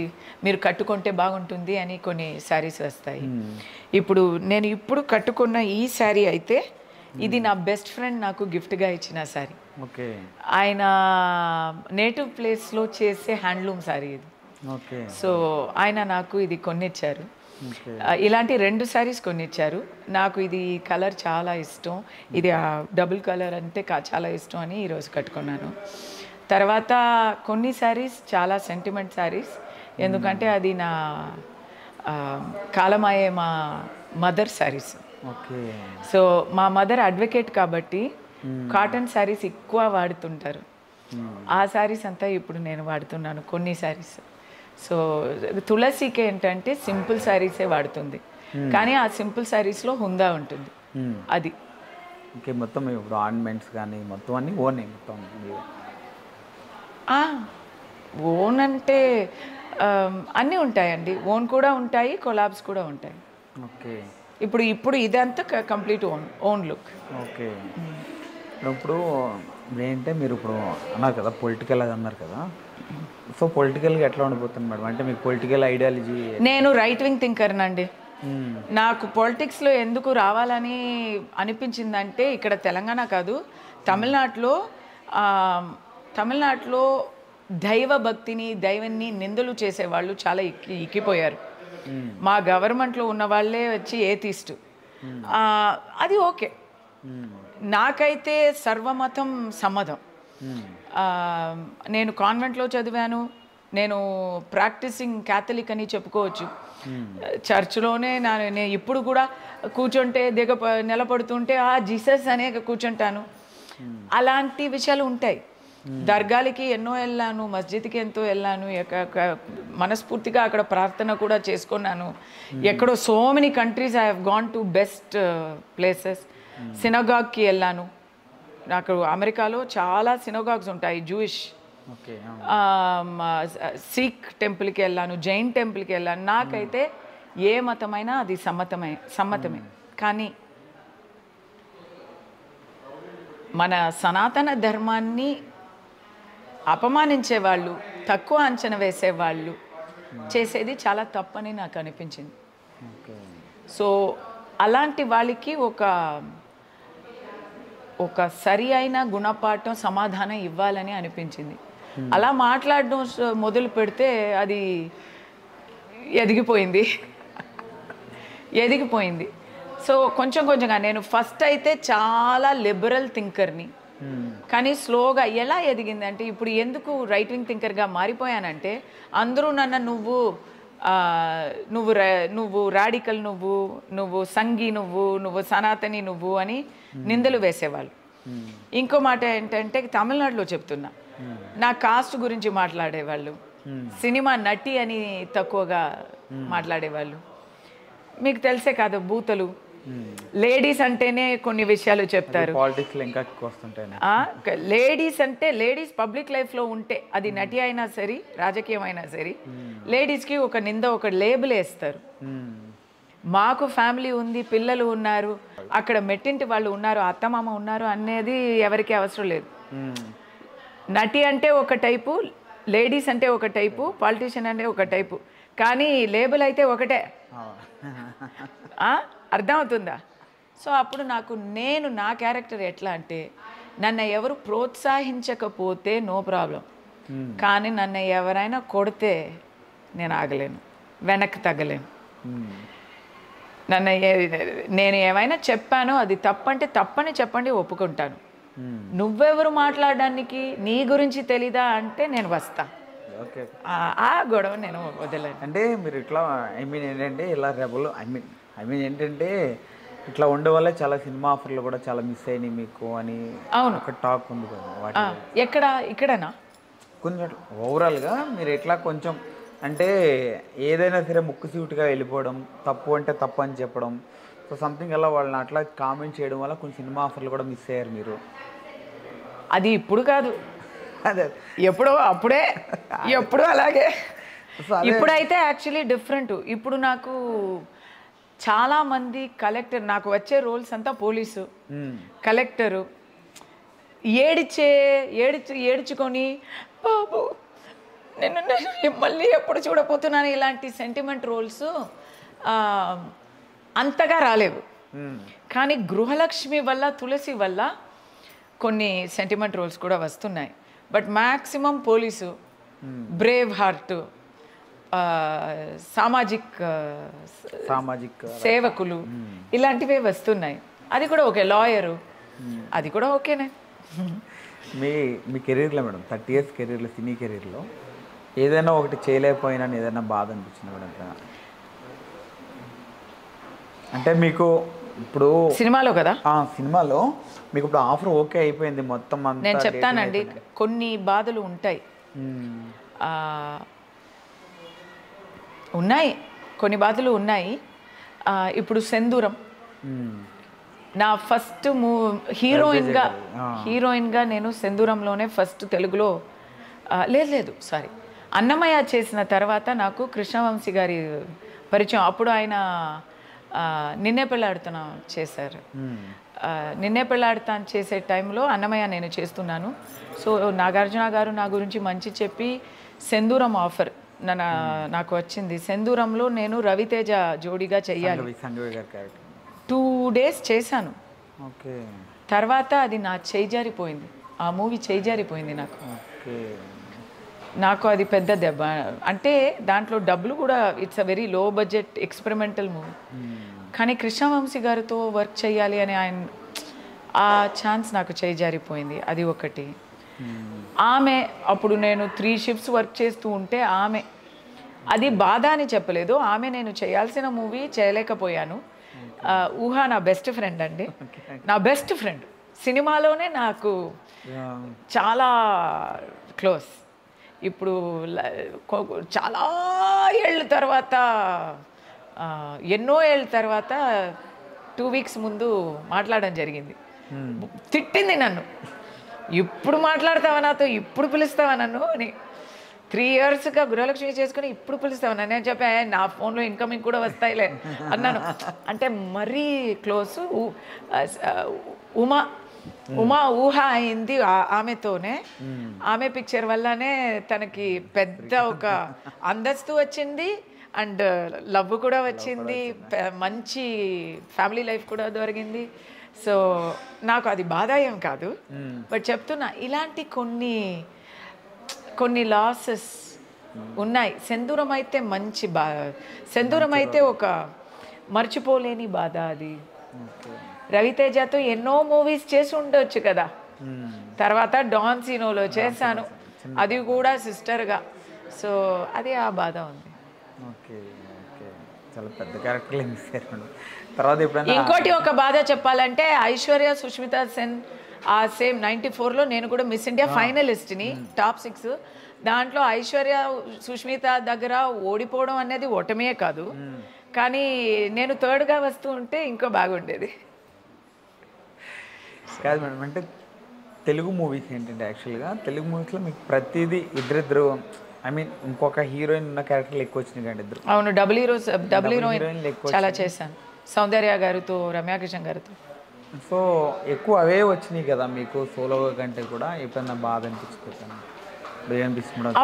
మీరు కట్టుకుంటే బాగుంటుంది అని కొన్ని శారీస్ వస్తాయి. ఇప్పుడు నేను కట్టుకున్న ఈ శారీ అయితే ఇది నా బెస్ట్ ఫ్రెండ్ నాకు గిఫ్ట్గా ఇచ్చిన శారీ. ఓకే. ఆయన నేటివ్ ప్లేస్లో చేసే హ్యాండ్లూమ్ శారీ ఇది. ఓకే. సో ఆయన నాకు ఇది కొనిచ్చారు. ఇలాంటి 2 శారీస్ కొనిచ్చారు. నాకు ఇది కలర్ చాలా ఇష్టం, ఇది డబుల్ కలర్ అంటే చాలా ఇష్టం అని ఈరోజు కట్టుకున్నాను. తర్వాత కొన్ని శారీస్ చాలా సెంటిమెంట్ శారీస్, ఎందుకంటే అది నా కాలమయ్యే మా మదర్ శారీస్. ఓకే. సో మా మదర్ అడ్వకేట్ కాబట్టి కాటన్ శారీస్ ఎక్కువ వాడుతుంటారు. ఆ శారీస్ అంతా ఇప్పుడు నేను వాడుతున్నాను కొన్ని శారీస్. సో తులసికి ఏంటంటే సింపుల్ శారీసే వాడుతుంది, కానీ ఆ సింపుల్ శారీస్లో హుందా ఉంటుంది. అది ఓకే. మొత్తం ఇప్పుడు ఆర్నమెంట్స్ కానీ మొత్తం అన్నీ ఓన్ మొత్తం ఓన్ అంటే అన్నీ ఉంటాయండి. ఓన్ కూడా ఉంటాయి, కొలాబ్స్ కూడా ఉంటాయి. ఓకే. ఇప్పుడు ఇదంతా కంప్లీట్ ఓన్ లుక్. ఓకే. ఇప్పుడు ఏంటంటే మీరు ఇప్పుడు అన్నారు కదా పొలిటికల్ అది అన్నారు కదా, సో పొలిటికల్గా ఎట్లా ఉండిపోతుంది మేడం? అంటే మీకు పొలిటికల్ ఐడియాలజీ? నేను రైట్ వింగ్ థింకర్నండి. నాకు పాలిటిక్స్లో ఎందుకు రావాలని అనిపించిందంటే ఇక్కడ తెలంగాణ కాదు, తమిళనాడులో దైవ భక్తిని దైవాన్ని నిందలు చేసేవాళ్ళు చాలా ఎక్కిపోయారు. మా గవర్నమెంట్లో ఉన్న వాళ్ళే వచ్చి ఏథిస్ట్. అది ఓకే. నాకైతే సర్వమతం సమ్మతం. నేను కాన్వెంట్లో చదివాను, నేను ప్రాక్టీసింగ్ క్యాథలిక్ అని చెప్పుకోవచ్చు. చర్చ్లోనే నేను ఇప్పుడు కూడా కూర్చుంటే నిలబడుతుంటే జీసస్ అనే కూర్చుంటాను. అలాంటి విషయాలు ఉంటాయి. దర్గాలకి ఎన్నో వెళ్ళాను, మస్జిద్కి ఎంతో వెళ్ళాను, మనస్ఫూర్తిగా అక్కడ ప్రార్థన కూడా చేసుకున్నాను. ఎక్కడో so many countries I have gone to best places. సినగాగ్కి వెళ్ళాను. నాకు అమెరికాలో చాలా సినగాగ్స్ ఉంటాయి, జూయిష్. సిక్ టెంపుల్కి వెళ్ళాను, జైన్ టెంపుల్కి వెళ్ళాను. నాకైతే ఏ మతమైనా అది సమ్మతమే. కానీ మన సనాతన ధర్మాన్ని అపమానించే వాళ్ళు, తక్కువ అంచనా వేసేవాళ్ళు చేసేది చాలా తప్పని నాకు అనిపించింది. సో అలాంటి వాళ్ళకి ఒక సరి అయిన గుణపాఠం సమాధానం ఇవ్వాలని అనిపించింది. అలా మాట్లాడడం మొదలు పెడితే అది ఎదిగిపోయింది. సో కొంచెంగా నేను ఫస్ట్ అయితే చాలా లిబరల్ థింకర్ని, కానీ స్లోగా ఎలా ఎదిగిందంటే ఇప్పుడు ఎందుకు రైట్ వింగ్ థింకర్గా మారిపోయానంటే అందరూ నన్ను నువ్వు రాడికల్, నువ్వు సంఘి, నువ్వు సనాతని అని నిందలు వేసేవాళ్ళు. ఇంకో మాట ఏంటంటే తమిళనాడులో చెప్తున్నా, నా కాస్ట్ గురించి మాట్లాడేవాళ్ళు, సినిమా నటి అని తక్కువగా మాట్లాడేవాళ్ళు. మీకు తెలిసే కాదు, బూతలు లేడీస్ అంటేనే కొన్ని విషయాలు చెప్తారు. పాలిటిక్స్లో ఇంకా ఎక్కువ వస్తుంటాయి. లేడీస్ అంటే లేడీస్ పబ్లిక్ లైఫ్లో ఉంటే అది నటి అయినా సరే రాజకీయం అయినా సరే లేడీస్కి ఒక నింద ఒక లేబుల్ వేస్తారు. మాకు ఫ్యామిలీ ఉంది, పిల్లలు ఉన్నారు, అక్కడ మెట్టింటి వాళ్ళు ఉన్నారు, అత్తమామ ఉన్నారు అనేది ఎవరికి అవసరం లేదు. నటి అంటే ఒక టైపు, లేడీస్ అంటే ఒక టైపు, పాలిటీషియన్ అంటే ఒక టైపు, కానీ లేబుల్ అయితే ఒకటే. అర్థమవుతుందా? సో అప్పుడు నేను నా క్యారెక్టర్ ఎట్లా అంటే నన్ను ఎవరు ప్రోత్సహించకపోతే నో ప్రాబ్లం, కానీ నన్ను ఎవరైనా కొడితే నేను ఆగలేను, వెనక్కి తగ్గలేను. నేను ఏమైనా చెప్పానో అది తప్పంటే తప్పని చెప్పండి, ఒప్పుకుంటాను. నువ్వెవరు మాట్లాడడానికి, నీ గురించి తెలీదా అంటే నేను వస్తా. ఆ గొడవ నేను వదలను. అంటే మీరు ఇట్లా ఏంటంటే ఇలా రెబల్ ఏంటంటే ఇట్లా ఉండే వల్ల చాలా సినిమా ఆఫర్లు కూడా చాలా మిస్ అయినాయి మీకు అని ఒక టాక్ ఉంది కదా. ఇక్కడనా కొంచెం ఓవరాల్గా మీరు ఎట్లా కొంచెం అంటే ఏదైనా సరే ముక్కు సూటిగా వెళ్ళిపోవడం, తప్పు అంటే తప్పు అని చెప్పడం, సో సంథింగ్ అలా వాళ్ళని అట్లా కామెంట్ చేయడం వల్ల కొన్ని సినిమా ఆఫర్లు కూడా మిస్ అయ్యారు మీరు. అది ఇప్పుడు కాదు, అదే ఎప్పుడో అప్పుడే, ఎప్పుడు అలాగే. ఇప్పుడైతే యాక్చువల్లీ డిఫరెంట్. ఇప్పుడు నాకు చాలామంది కలెక్టర్, నాకు వచ్చే రోల్స్ అంతా పోలీసు, కలెక్టరు, ఏడ్చుకొని బాబు నేను మళ్ళీ ఎప్పుడు చూడపోతున్నాను ఇలాంటి సెంటిమెంట్ రోల్స్ అంతగా రాలేవు. కానీ గృహలక్ష్మి వల్ల, తులసి వల్ల కొన్ని సెంటిమెంట్ రోల్స్ కూడా వస్తున్నాయి. But maximum police, brave heart, సామాజిక్ సేవకులు ఇలాంటివే వస్తున్నాయి. అది కూడా ఓకే. లాయరు అది కూడా ఓకేనే. మీ కెరీర్లో మేడం 30 years కెరీర్లో, సినీ కెరీర్లో ఏదైనా ఒకటి చేయలేకపోయినా ఏదైనా బాధ అనిపించింది మేడం? అంటే మీకు ఇప్పుడు సినిమాలో కదా, సినిమాలో మీకు ఇప్పుడు ఆఫర్ ఓకే అయిపోయింది మొత్తం అంతా. నేను చెప్తానండి, కొన్ని బాధలు ఉంటాయి, కొన్ని బాధలు ఉన్నాయి. ఇప్పుడు సెందూరం నా ఫస్ట్ హీరోయిన్గా నేను సెందూరంలోనే ఫస్ట్ తెలుగులో, లేదు సారీ, అన్నమయ్య చేసిన తర్వాత నాకు కృష్ణవంశీ గారి పరిచయం. అప్పుడు ఆయన నిన్నే పెళ్ళాడుతున్నా చేశారు. నిన్నే పెళ్ళాడుతాను చేసే టైంలో అన్నమయ్య నేను చేస్తున్నాను. సో నాగార్జున గారు నా గురించి మంచి చెప్పి సెందూరం ఆఫర్ నాకు వచ్చింది. సెందూరంలో నేను రవితేజ జోడీగా చెయ్యాలి. 2 days చేశాను. తర్వాత అది నా చేయి జారిపోయింది, ఆ మూవీ చేయి జారిపోయింది. నాకు అది పెద్ద దెబ్బ. అంటే దాంట్లో డబ్బులు కూడా, it's a very low budget experimental movie. కానీ కృష్ణవంశీ గారితో వర్క్ చేయాలి అని ఆ ఛాన్స్ నాకు చేయి జారిపోయింది. అది ఒకటి. ఆమె అప్పుడు నేను 3 shifts వర్క్ చేస్తూ ఉంటే ఆమె, అది బాధ అని చెప్పలేదు, ఆమె నేను చేయాల్సిన మూవీ చేయలేకపోయాను. ఊహా నా బెస్ట్ ఫ్రెండ్ అండి, నా బెస్ట్ ఫ్రెండ్. సినిమాలోనే నాకు చాలా క్లోజ్. ఇప్పుడు చాలా ఏళ్ళ తర్వాత, ఎన్నో ఏళ్ళ తర్వాత 2 weeks ముందు మాట్లాడడం జరిగింది. తిట్టింది నన్ను, ఇప్పుడు మాట్లాడతావా నాతో, ఇప్పుడు పిలుస్తావా నన్ను అని. 3 yearsగా గృహలక్ష్మి చేసుకుని ఇప్పుడు పిలుస్తావా నన్ను అని చెప్పి, నా ఫోన్లో ఇన్కమింగ్ కూడా వస్తాయిలే అన్నాను. అంటే మరీ క్లోజ్. ఊహ అయింది ఆమెతోనే. ఆమె పిక్చర్ వల్లనే తనకి పెద్ద ఒక అందస్తు వచ్చింది, అండ్ లవ్ కూడా వచ్చింది, మంచి ఫ్యామిలీ లైఫ్ కూడా దొరికింది. సో నాకు అది బాధ ఏం కాదు, బట్ చెప్తున్నా ఇలాంటి కొన్ని లాసెస్ ఉన్నాయి. సెందూరం అయితే మంచి సెందూరం అయితే ఒక మర్చిపోలేని బాధ అది. రవితేజతో ఎన్నో మూవీస్ చేసి ఉండొచ్చు కదా. తర్వాత డాన్ సీనోలో చేశాను, అది కూడా సిస్టర్గా. సో అది ఆ బాధ ఉంది. చాలా పెద్ద క్యారెక్టర్లు మిస్ అయ్యారు. తర్వాత ఇంకోటి ఒక బాధ చెప్పాలంటే, ఐశ్వర్య సుష్మితా సెన్ ఆ సేమ్ 94లో నేను కూడా మిస్ ఇండియా ఫైనలిస్ట్ని, టాప్ 6. దాంట్లో ఐశ్వర్య సుష్మిత దగ్గర ఓడిపోవడం అనేది ఓటమే కాదు, కానీ నేను థర్డ్గా వస్తూ ఉంటే ఇంకో బాగుండేది. కాదు మేడం, అంటే తెలుగు మూవీస్ ఏంటంటే యాక్చువల్గా తెలుగు మూవీస్లో మీకు ప్రతిదీ ఇద్దరిద్దరు, ఐ మీన్ ఇంకొక హీరోయిన్ ఉన్న క్యారెక్టర్లు ఎక్కువ వచ్చినాయి కానీ ఇద్దరు. అవును, డబుల్ హీరోయిన్ చాలా చేశాను, సౌందర్య గారితో, రమ్యాకృష్ణ గారితో. సో ఎక్కువ అవే వచ్చినాయి కదా మీకు సోలోగా కంటే కూడా. ఎప్పుడన్నా బాధ అనిపించుకుంటాను ఏమనిపిస్తుంది?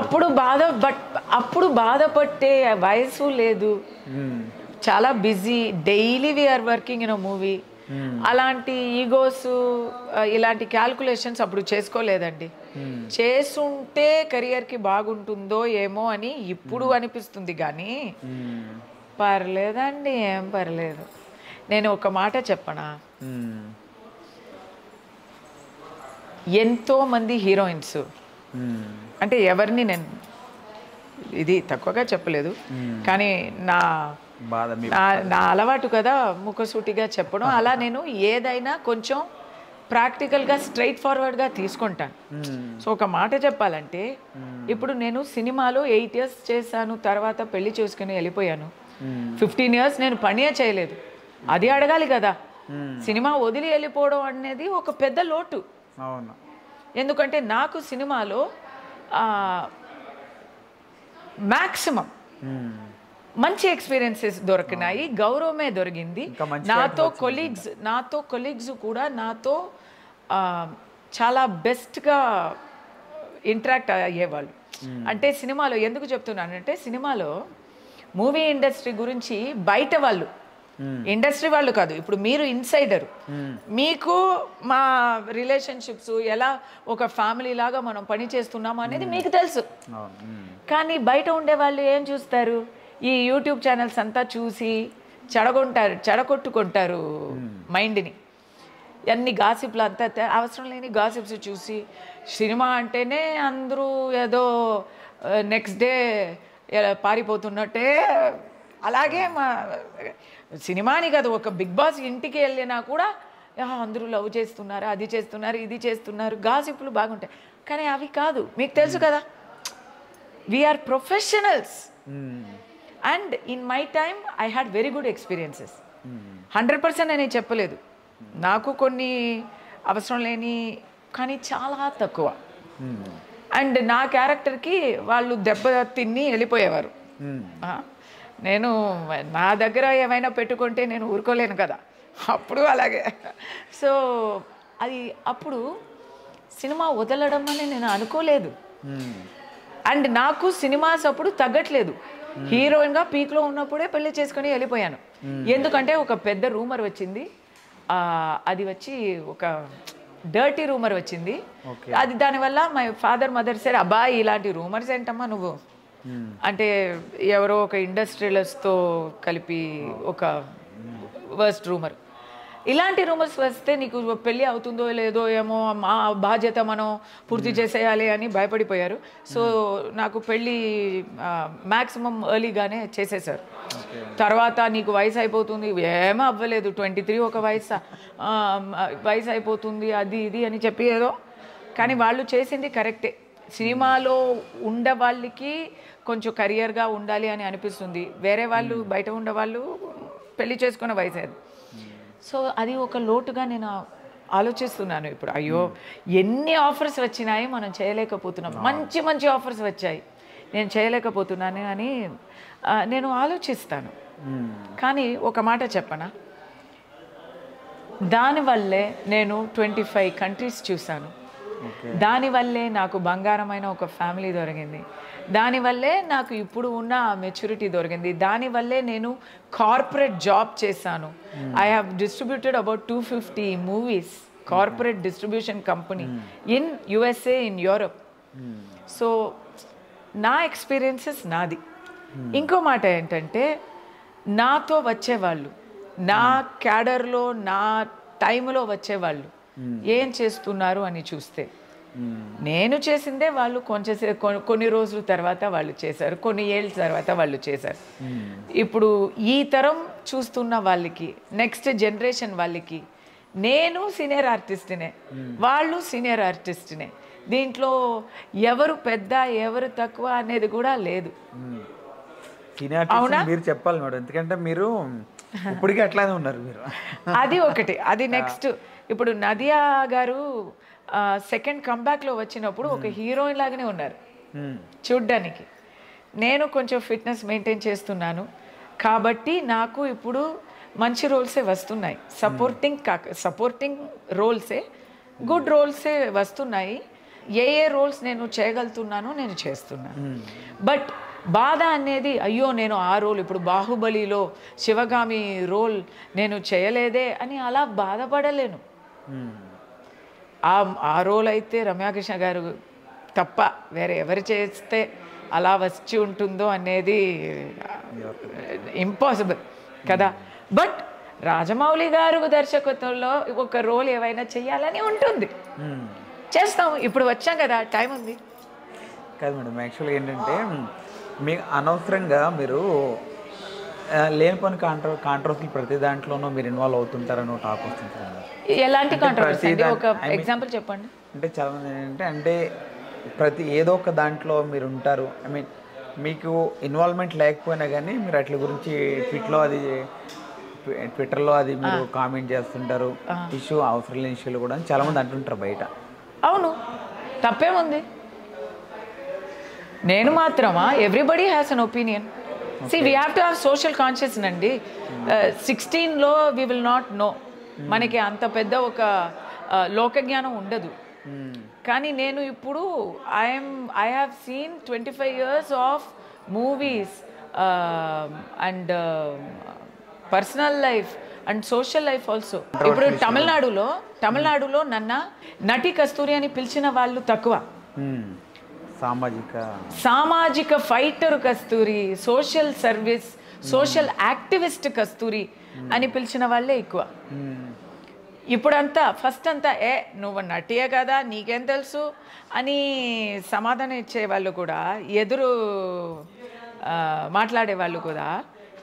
అప్పుడు బాధపట్టే వయసు లేదు, చాలా busy, daily we're working in a movie. అలాంటి ఈగోస్, ఇలాంటి క్యాల్కులేషన్స్ అప్పుడు చేసుకోలేదండి. చేసుంటే కెరియర్కి బాగుంటుందో ఏమో అని ఇప్పుడు అనిపిస్తుంది, కానీ పర్లేదండి, ఏం పర్లేదు. నేను ఒక మాట చెప్పనా, ఎంతోమంది హీరోయిన్స్, అంటే ఎవరిని నేను ఇది తక్కువగా చెప్పలేదు, కానీ నా అలవాటు కదా ముఖసూటిగా చెప్పడం. అలా నేను ఏదైనా కొంచెం ప్రాక్టికల్గా స్ట్రైట్ ఫార్వర్డ్గా తీసుకుంటాను. సో ఒక మాట చెప్పాలంటే, ఇప్పుడు నేను సినిమాలో 8 years చేశాను, తర్వాత పెళ్లి చేసుకుని వెళ్ళిపోయాను. 15 years నేను పనే చేయలేదు. అది అడగాలి కదా. సినిమా వదిలి వెళ్ళిపోవడం అనేది ఒక పెద్ద లోటు. ఎందుకంటే నాకు సినిమాలో మ్యాక్సిమం మంచి ఎక్స్పీరియన్సెస్ దొరికినాయి, గౌరవమే దొరికింది. నాతో కొలీగ్స్ కూడా నాతో చాలా బెస్ట్గా ఇంటరాక్ట్ అయ్యేవాళ్ళు. అంటే సినిమాలో ఎందుకు చెప్తున్నానంటే, సినిమాలో మూవీ ఇండస్ట్రీ గురించి బయట వాళ్ళు, ఇండస్ట్రీ వాళ్ళు కాదు, ఇప్పుడు మీరు ఇన్సైడర్, మీకు మా రిలేషన్షిప్స్ ఎలా ఒక ఫ్యామిలీ లాగా మనం పని చేస్తున్నాము అనేది మీకు తెలుసు. కానీ బయట ఉండే వాళ్ళు ఏం చూస్తారు, ఈ యూట్యూబ్ ఛానల్స్ అంతా చూసి చెడగొట్టుకుంటారు మైండ్ని. అన్ని గాసిప్లు అంతా అవసరం లేని గాసిప్స్ చూసి, సినిమా అంటేనే అందరూ ఏదో నెక్స్ట్ డే పారిపోతున్నట్టే. అలాగే మా సినిమాని కాదు, ఒక బిగ్ బాస్ ఇంటికి వెళ్ళినా కూడా అందరూ లవ్ చేస్తున్నారు, అది చేస్తున్నారు, ఇది చేస్తున్నారు, గాసిప్లు బాగుంటాయి. కానీ అవి కాదు, మీకు తెలుసు కదా, we're professionals. And in my time I had very good experiences. 100% నేను చెప్పలేదు, నాకు కొన్ని అవసరం లేని, కానీ చాలా తక్కువ. అండ్ నా క్యారెక్టర్కి వాళ్ళు దెబ్బ తిని వెళ్ళిపోయేవారు. నేను నా దగ్గర ఏమైనా పెట్టుకుంటే నేను ఊరుకోలేను కదా, అప్పుడు అలాగే. సో అది అప్పుడు సినిమా వదలడం అని నేను అనుకోలేదు. అండ్ నాకు సినిమాస్ అప్పుడు తగ్గట్లేదు. హీరోయిన్గా పీక్లో ఉన్నప్పుడే పెళ్లి చేసుకొని వెళ్ళిపోయాను. ఎందుకంటే ఒక పెద్ద రూమర్ వచ్చింది, అది వచ్చి ఒక డర్టీ రూమర్ వచ్చింది. అది దానివల్ల మై ఫాదర్ మదర్ సైడ్, అబ్బాయి ఇలాంటి రూమర్స్ ఏంటమ్మా నువ్వు అంటే, ఎవరో ఒక ఇండస్ట్రియలిస్ట్తో కలిపి ఒక వర్స్ట్ రూమర్, ఇలాంటి రూమర్స్ వస్తే నీకు పెళ్ళి అవుతుందో లేదో ఏమో, మా బాధ్యత మనం పూర్తి చేసేయాలి అని భయపడిపోయారు. సో నాకు పెళ్ళి మ్యాక్సిమం ఎర్లీగానే చేసేసారు. తర్వాత నీకు వయసు అయిపోతుంది, ఏమో అవ్వలేదు, 23 ఒక వయసు అయిపోతుంది, అది ఇది అని చెప్పి ఏదో. కానీ వాళ్ళు చేసింది కరెక్టే. సినిమాలో ఉండే వాళ్ళకి కొంచెం కెరియర్గా ఉండాలి అని అనిపిస్తుంది, వేరే వాళ్ళు బయట ఉండేవాళ్ళు పెళ్లి చేసుకునే వయసు అది. సో అది ఒక లోటుగా నేను ఆలోచిస్తున్నాను ఇప్పుడు. అయ్యో ఎన్ని ఆఫర్స్ వచ్చినాయి, మనం చేయలేకపోతున్నాం. మంచి మంచి ఆఫర్స్ వచ్చాయి, నేను చేయలేకపోతున్నాను అని నేను ఆలోచిస్తాను. కానీ ఒక మాట చెప్పనా, దానివల్లే నేను 25 countries చూశాను. దానివల్లే నాకు బంగారమైన ఒక ఫ్యామిలీ దొరికింది. దానివల్లే నాకు ఇప్పుడు ఉన్న మెచ్యూరిటీ దొరికింది. దానివల్లే నేను కార్పొరేట్ జాబ్ చేశాను. I have distributed about 250 movies, corporate distribution company in USA, in Europe. So నా ఎక్స్పీరియన్సెస్ నాది. ఇంకో మాట ఏంటంటే, నాతో వచ్చేవాళ్ళు, నా క్యాడర్లో నా టైంలో వచ్చేవాళ్ళు ఏం చేస్తున్నారు అని చూస్తే, నేను చేసిందే వాళ్ళు కొన్ని రోజుల తర్వాత వాళ్ళు చేశారు, కొన్ని ఏళ్ళ తర్వాత వాళ్ళు చేశారు. ఇప్పుడు ఈ తరం చూస్తున్న వాళ్ళకి, నెక్స్ట్ జనరేషన్ వాళ్ళకి, నేను సీనియర్ ఆర్టిస్ట్నే, వాళ్ళు సీనియర్ ఆర్టిస్ట్నే. దీంట్లో ఎవరు పెద్ద ఎవరు తక్కువ అనేది కూడా లేదు. సీనియారిటీ మీరు చెప్పాలి మేడం, ఎందుకంటే మీరు ఇప్పటికీ అట్లానే ఉన్నారు మీరు. అది ఒకటి. అది నెక్స్ట్ ఇప్పుడు నదియా గారు సెకండ్ కంబ్యాక్లో వచ్చినప్పుడు ఒక హీరోయిన్ లాగానే ఉన్నారు చూడ్డానికి. నేను కొంచెం ఫిట్నెస్ మెయింటైన్ చేస్తున్నాను కాబట్టి నాకు ఇప్పుడు మంచి రోల్సే వస్తున్నాయి. సపోర్టింగ్ రోల్సే, గుడ్ రోల్సే వస్తున్నాయి. ఏ రోల్స్ నేను చేయగలుగుతున్నానో నేను చేస్తున్నాను. బట్ బాధ అనేది అయ్యో నేను ఆ రోల్ ఇప్పుడు బాహుబలిలో శివగామి రోల్ నేను చేయలేదే అని అలా బాధపడలేను. ఆ రోల్ అయితే రమ్యాకృష్ణ గారు తప్ప వేరే ఎవరు చేస్తే అలా వచ్చి ఉంటుందో అనేది ఇంపాసిబుల్ కదా. బట్ రాజమౌళి గారు దర్శకత్వంలో ఒక రోల్ ఏవైనా చెయ్యాలని ఉంటుంది, చేస్తాం. ఇప్పుడు వచ్చాం కదా, టైం ఉంది. కాదు మేడం, యాక్చువల్గా ఏంటంటే మీకు అనవసరంగా మీరు లేనిపోని కాంట్రవర్సీ ప్రతి దాంట్లోనూ మీరు ఇన్వాల్వ్ అవుతుంటారని టాక్ వస్తుంది. ఎలాంటి కాంట్రవర్సీ అండి? ఒక ఎగ్జాంపుల్ చెప్పండి. అంటే చాలా మంది ఏంటంటే అంటే ప్రతి ఏదో ఒక దాంట్లో మీరు ఉంటారు. ఐ మీన్ మీకు ఇన్వాల్వ్మెంట్ లేకపోయినా కానీ మీరు అట్ల గురించి ట్విట్టర్లో అది మీరు కామెంట్ చేస్తుంటారు. ఇష్యూ అవసరం లేని ఇష్యూలు కూడా చాలా మంది అంటుంటారు బయట. అవును, తప్పేముంది? నేను మాత్రమా? Everybody has an opinion. See we have to have social conscious అండి. 16లో వీ విల్ నాట్ నో, మనకి అంత పెద్ద ఒక లోకజ్ఞానం ఉండదు. కానీ నేను ఇప్పుడు I have seen 25 years of movies and personal life and social life also. ఇప్పుడు తమిళనాడులో నటి కస్తూరి అని పిలిచిన వాళ్ళు తక్కువ. సామాజిక fighter Kasthuri, social service, social activist Kasthuri అని పిలిచిన వాళ్ళే ఎక్కువ. ఇప్పుడంతా ఫస్ట్ అంతా నువ్వు నటియే కదా నీకేం తెలుసు అని సమాధానం ఇచ్చేవాళ్ళు కూడా, ఎదురు మాట్లాడేవాళ్ళు కూడా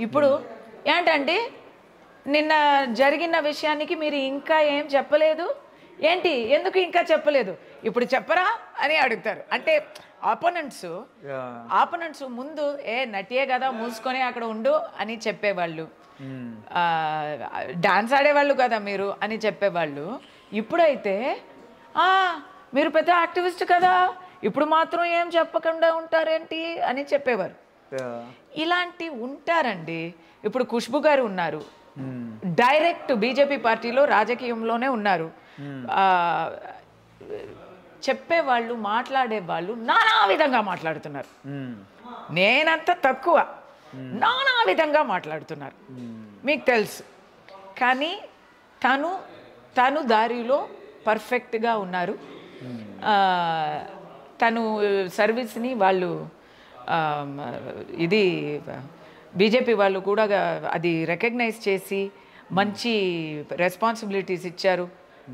ఇప్పుడు ఏంటంటే నిన్న జరిగిన విషయానికి మీరు ఇంకా ఏం చెప్పలేదు ఏంటి, ఎందుకు ఇంకా చెప్పలేదు, ఇప్పుడు చెప్పరా అని అడుగుతారు. అంటే ఆపోనెంట్స్ ముందు నటియే కదా మూసుకొని అక్కడ ఉండు అని చెప్పేవాళ్ళు, డాన్స్ ఆడేవాళ్ళు కదా మీరు అని చెప్పేవాళ్ళు. ఇప్పుడైతే మీరు పెద్ద యాక్టివిస్ట్ కదా, ఇప్పుడు మాత్రం ఏం చెప్పకుండా ఉంటారేంటి అని చెప్పేవారు. ఇలాంటి ఉంటారండి. ఇప్పుడు ఖుష్బు గారు ఉన్నారు, డైరెక్ట్ బీజేపీ పార్టీలో రాజకీయంలోనే ఉన్నారు. చెప్పేవాళ్ళు మాట్లాడేవాళ్ళు నానా విధంగా మాట్లాడుతున్నారు. నేనంత తక్కువ, నానా విధంగా మాట్లాడుతున్నారు మీకు తెలుసు. కానీ తను దారిలో పర్ఫెక్ట్గా ఉన్నారు. తను సర్వీస్ని వాళ్ళు ఇది బీజేపీ వాళ్ళు కూడా అది రికగ్నైజ్ చేసి మంచి రెస్పాన్సిబిలిటీస్ ఇచ్చారు,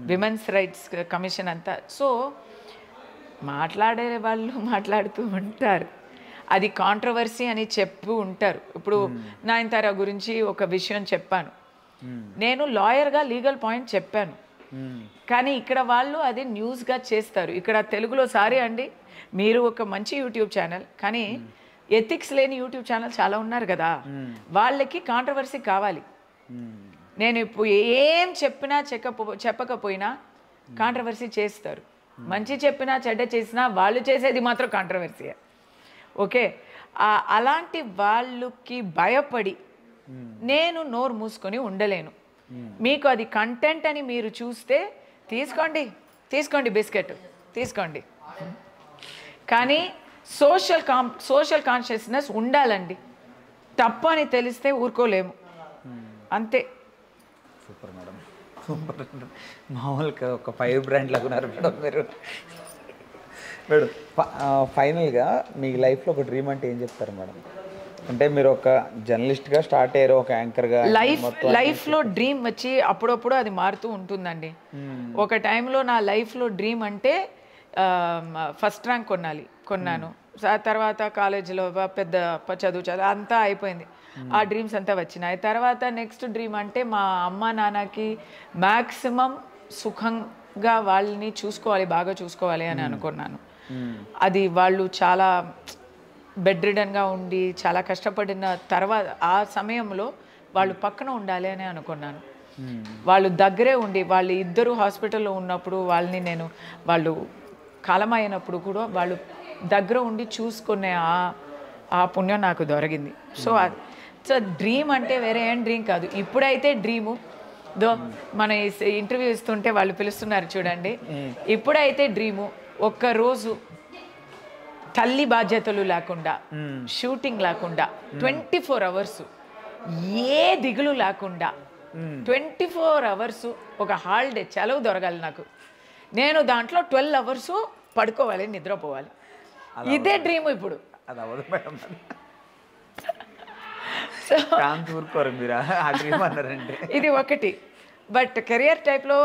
విమెన్స్ రైట్స్ కమిషన్ అంతా. సో మాట్లాడే వాళ్ళు మాట్లాడుతూ ఉంటారు, అది కాంట్రవర్సీ అని చెప్పు ఉంటారు. ఇప్పుడు నయనతార గురించి ఒక విషయం చెప్పాను, నేను లాయర్గా లీగల్ పాయింట్ చెప్పాను, కానీ ఇక్కడ వాళ్ళు అది న్యూస్గా చేస్తారు. ఇక్కడ తెలుగులో సారీ అండి, మీరు ఒక మంచి యూట్యూబ్ ఛానల్, కానీ ఎథిక్స్ లేని యూట్యూబ్ ఛానల్ చాలా ఉన్నారు కదా, వాళ్ళకి కాంట్రవర్సీ కావాలి. నేను ఇప్పుడు ఏం చెప్పినా చెప్పకపోయినా కాంట్రవర్సీ చేస్తారు. మంచి చెప్పినా చెడ్డ చేసినా వాళ్ళు చేసేది మాత్రం కాంట్రవర్సీ. ఓకే, అలాంటి వాళ్ళకి భయపడి నేను నోరు మూసుకొని ఉండలేను. మీకు అది కంటెంట్ అని మీరు చూస్తే తీసుకోండి బిస్కెట్ తీసుకోండి, కానీ సోషల్ కాన్షియస్నెస్ ఉండాలండి. తప్పు అని తెలిస్తే ఊరుకోలేము, అంతే. Super madam, super. మామూలుగా ఒక 5 బ్రాండ్లకు ఉన్నారు మేడం మీరు. మేడం ఫైనల్గా మీ లైఫ్లో ఒక డ్రీమ్ అంటే ఏం చెప్తారు మేడం? అంటే మీరు ఒక జర్నలిస్ట్గా స్టార్ట్ అయ్యారు, ఒక యాంకర్గా. లైఫ్లో డ్రీమ్ వచ్చి అప్పుడప్పుడు అది మారుతూ ఉంటుందండి. ఒక టైంలో నా లైఫ్లో డ్రీమ్ అంటే ఫస్ట్ ర్యాంక్ కొన్నాను. తర్వాత కాలేజీలో పెద్ద చదువు అంతా అయిపోయింది, ఆ డ్రీమ్స్ అంతా వచ్చినాయి. తర్వాత నెక్స్ట్ డ్రీమ్ అంటే మా అమ్మ నాన్నకి మ్యాక్సిమం సుఖంగా వాళ్ళని చూసుకోవాలి, బాగా చూసుకోవాలి అని అనుకున్నాను. అది వాళ్ళు చాలా బెడ్ రిడన్గా ఉండి చాలా కష్టపడిన తర్వాత ఆ సమయంలో వాళ్ళు పక్కన ఉండాలి అని అనుకున్నాను. వాళ్ళు దగ్గరే ఉండి వాళ్ళు ఇద్దరు హాస్పిటల్లో ఉన్నప్పుడు వాళ్ళు కాలమైనప్పుడు కూడా వాళ్ళు దగ్గర ఉండి చూసుకునే ఆ పుణ్యం నాకు దొరికింది. సో డ్రీమ్ అంటే వేరే ఏం డ్రీమ్ కాదు. ఇప్పుడైతే డ్రీము మన ఇంటర్వ్యూ ఇస్తుంటే వాళ్ళు పిలుస్తున్నారు చూడండి. ఇప్పుడైతే డ్రీము ఒక్కరోజు తల్లి బాధ్యతలు లేకుండా, షూటింగ్ లేకుండా 24 hours ఏ దిగులు లేకుండా 24 hours ఒక హాలిడే సెలవు దొరకాలి నాకు. నేను దాంట్లో 12 hours పడుకోవాలి, నిద్రపోవాలి. ఇదే డ్రీమ్ ఇప్పుడు. అది అవ్వదు మేడం. ఊరుకోరు మీరు ఆ డ్రీమ్ అన్నారంటే. ఇది ఒకటి. బట్ కెరియర్ టైప్లో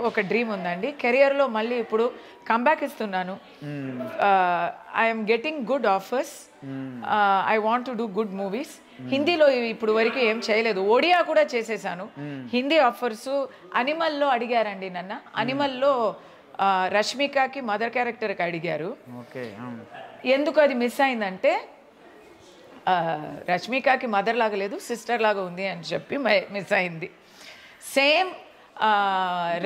ఒక డ్రీమ్ ఉందండి. కెరియర్లో మళ్ళీ ఇప్పుడు కంబ్యాక్ ఇస్తున్నాను. I'm getting good offers. I want to do good movies. హిందీలో ఇప్పుడు వరకు ఏం చేయలేదు. ఒడియా కూడా చేసేసాను. హిందీ ఆఫర్స్ అనిమల్లో అడిగారండి నన్ను. అనిమల్లో రష్మికకి మదర్ క్యారెక్టర్కి అడిగారు. ఎందుకు అది మిస్ అయిందంటే రష్మికకి మదర్ లాగా లేదు, సిస్టర్ లాగా ఉంది అని చెప్పి మిస్ అయింది. సేమ్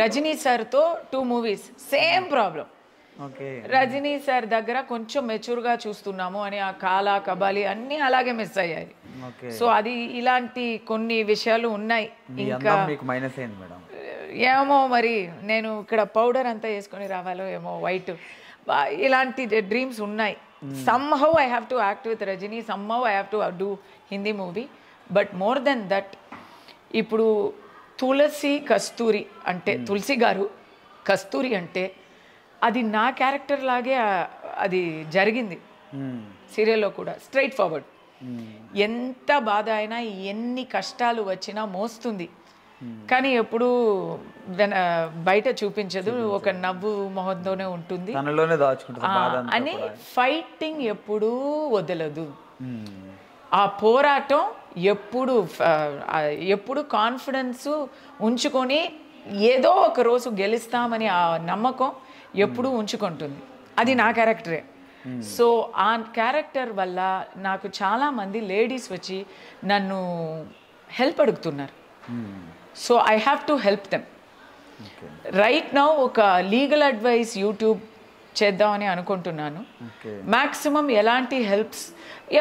రజనీ సార్తో 2 movies same problem. Rajini sir దగ్గర కొంచెం మెచ్యూర్గా చూస్తున్నాము అని ఆ కాలా కబాలి అన్నీ అలాగే మిస్ అయ్యాయి. సో అది ఇలాంటి కొన్ని విషయాలు ఉన్నాయి. ఇంకా ఏమో మరి నేను ఇక్కడ పౌడర్ అంతా వేసుకొని రావాలో ఏమో వైట్, ఇలాంటి డ్రీమ్స్ ఉన్నాయి. somehow I have to act with Rajini, somehow I have to do Hindi movie, but more than that ఇప్పుడు తులసి కస్తూరి అంటే తులసి గారు కస్తూరి అంటే అది నా క్యారెక్టర్ లాగే అది జరిగింది సీరియల్లో కూడా. స్ట్రైట్ ఫార్వర్డ్, ఎంత బాధ అయినా ఎన్ని కష్టాలు వచ్చినా మోస్తుంది, కానీ ఎప్పుడు బయట చూపించదు, ఒక నవ్వు మొహంతోనే ఉంటుంది అని. ఫైటింగ్ ఎప్పుడూ వదలదు. ఆ పోరాటం ఎప్పుడు కాన్ఫిడెన్స్ ఉంచుకొని ఏదో ఒక రోజు గెలుస్తామని ఆ నమ్మకం ఎప్పుడూ ఉంచుకుంటుంది. అది నా క్యారెక్టరే. సో ఆ క్యారెక్టర్ వల్ల నాకు చాలామంది లేడీస్ వచ్చి నన్ను హెల్ప్ అడుగుతున్నారు. So I have to help them. Right now ఒక లీగల్ అడ్వైస్ యూట్యూబ్ చేద్దామని అనుకుంటున్నాను. మ్యాక్సిమం ఎలాంటి హెల్ప్స్,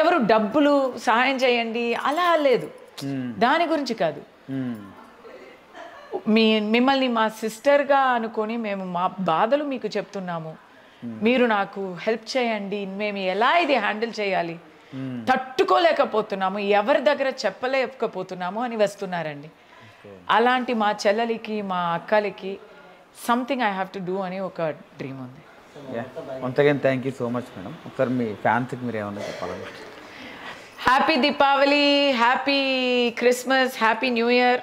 ఎవరు డబ్బులు సహాయం చేయండి అలా లేదు, దాని గురించి కాదు. మిమ్మల్ని మా సిస్టర్గా అనుకొని మేము మా బాధలు మీకు చెప్తున్నాము, మీరు నాకు హెల్ప్ చేయండి, మేము ఎలా ఇది హ్యాండిల్ చేయాలి, తట్టుకోలేకపోతున్నాము, ఎవరి దగ్గర చెప్పలేకపోతున్నాము అని వస్తున్నారండి. అలాంటి మా చెల్లెలికి మా అక్కలకి something I have to do అని ఒక డ్రీమ్ ఉంది. Once again thank you so much madam. ఒకసారి మీ ఫ్యాన్స్కి మీరు ఏమన్నా చెప్పాలి? Happy Deepavali, happy Christmas, happy new year.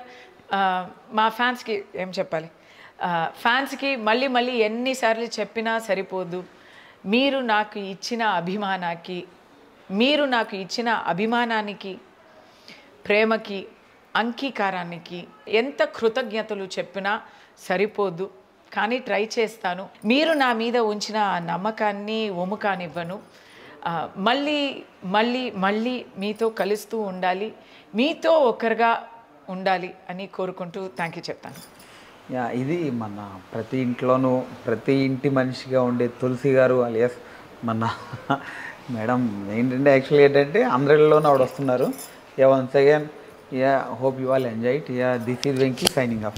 మా ఫ్యాన్స్కి ఏం చెప్పాలి? ఫ్యాన్స్కి మళ్ళీ మళ్ళీ ఎన్నిసార్లు చెప్పినా సరిపోదు. మీరు నాకు ఇచ్చిన అభిమానానికి, ప్రేమకి, అంగీకారానికి ఎంత కృతజ్ఞతలు చెప్పినా సరిపోదు, కానీ ట్రై చేస్తాను. మీరు నా మీద ఉంచిన ఆ నమ్మకాన్ని ఒముకానివ్వను. మళ్ళీ మళ్ళీ మళ్ళీ మీతో కలుస్తూ ఉండాలి, మీతో ఒకరుగా ఉండాలి అని కోరుకుంటూ థ్యాంక్ యూ చెప్తాను. ఇది మన ప్రతి ఇంట్లోనూ ప్రతి ఇంటి మనిషిగా ఉండే తులసి గారు అలియాస్ మన మేడం. ఏంటంటే యాక్చువల్లీ ఏంటంటే అందరిలోనూ ఆవిడ వస్తున్నారు. Once again hope you all enjoyed. This is Venki signing off.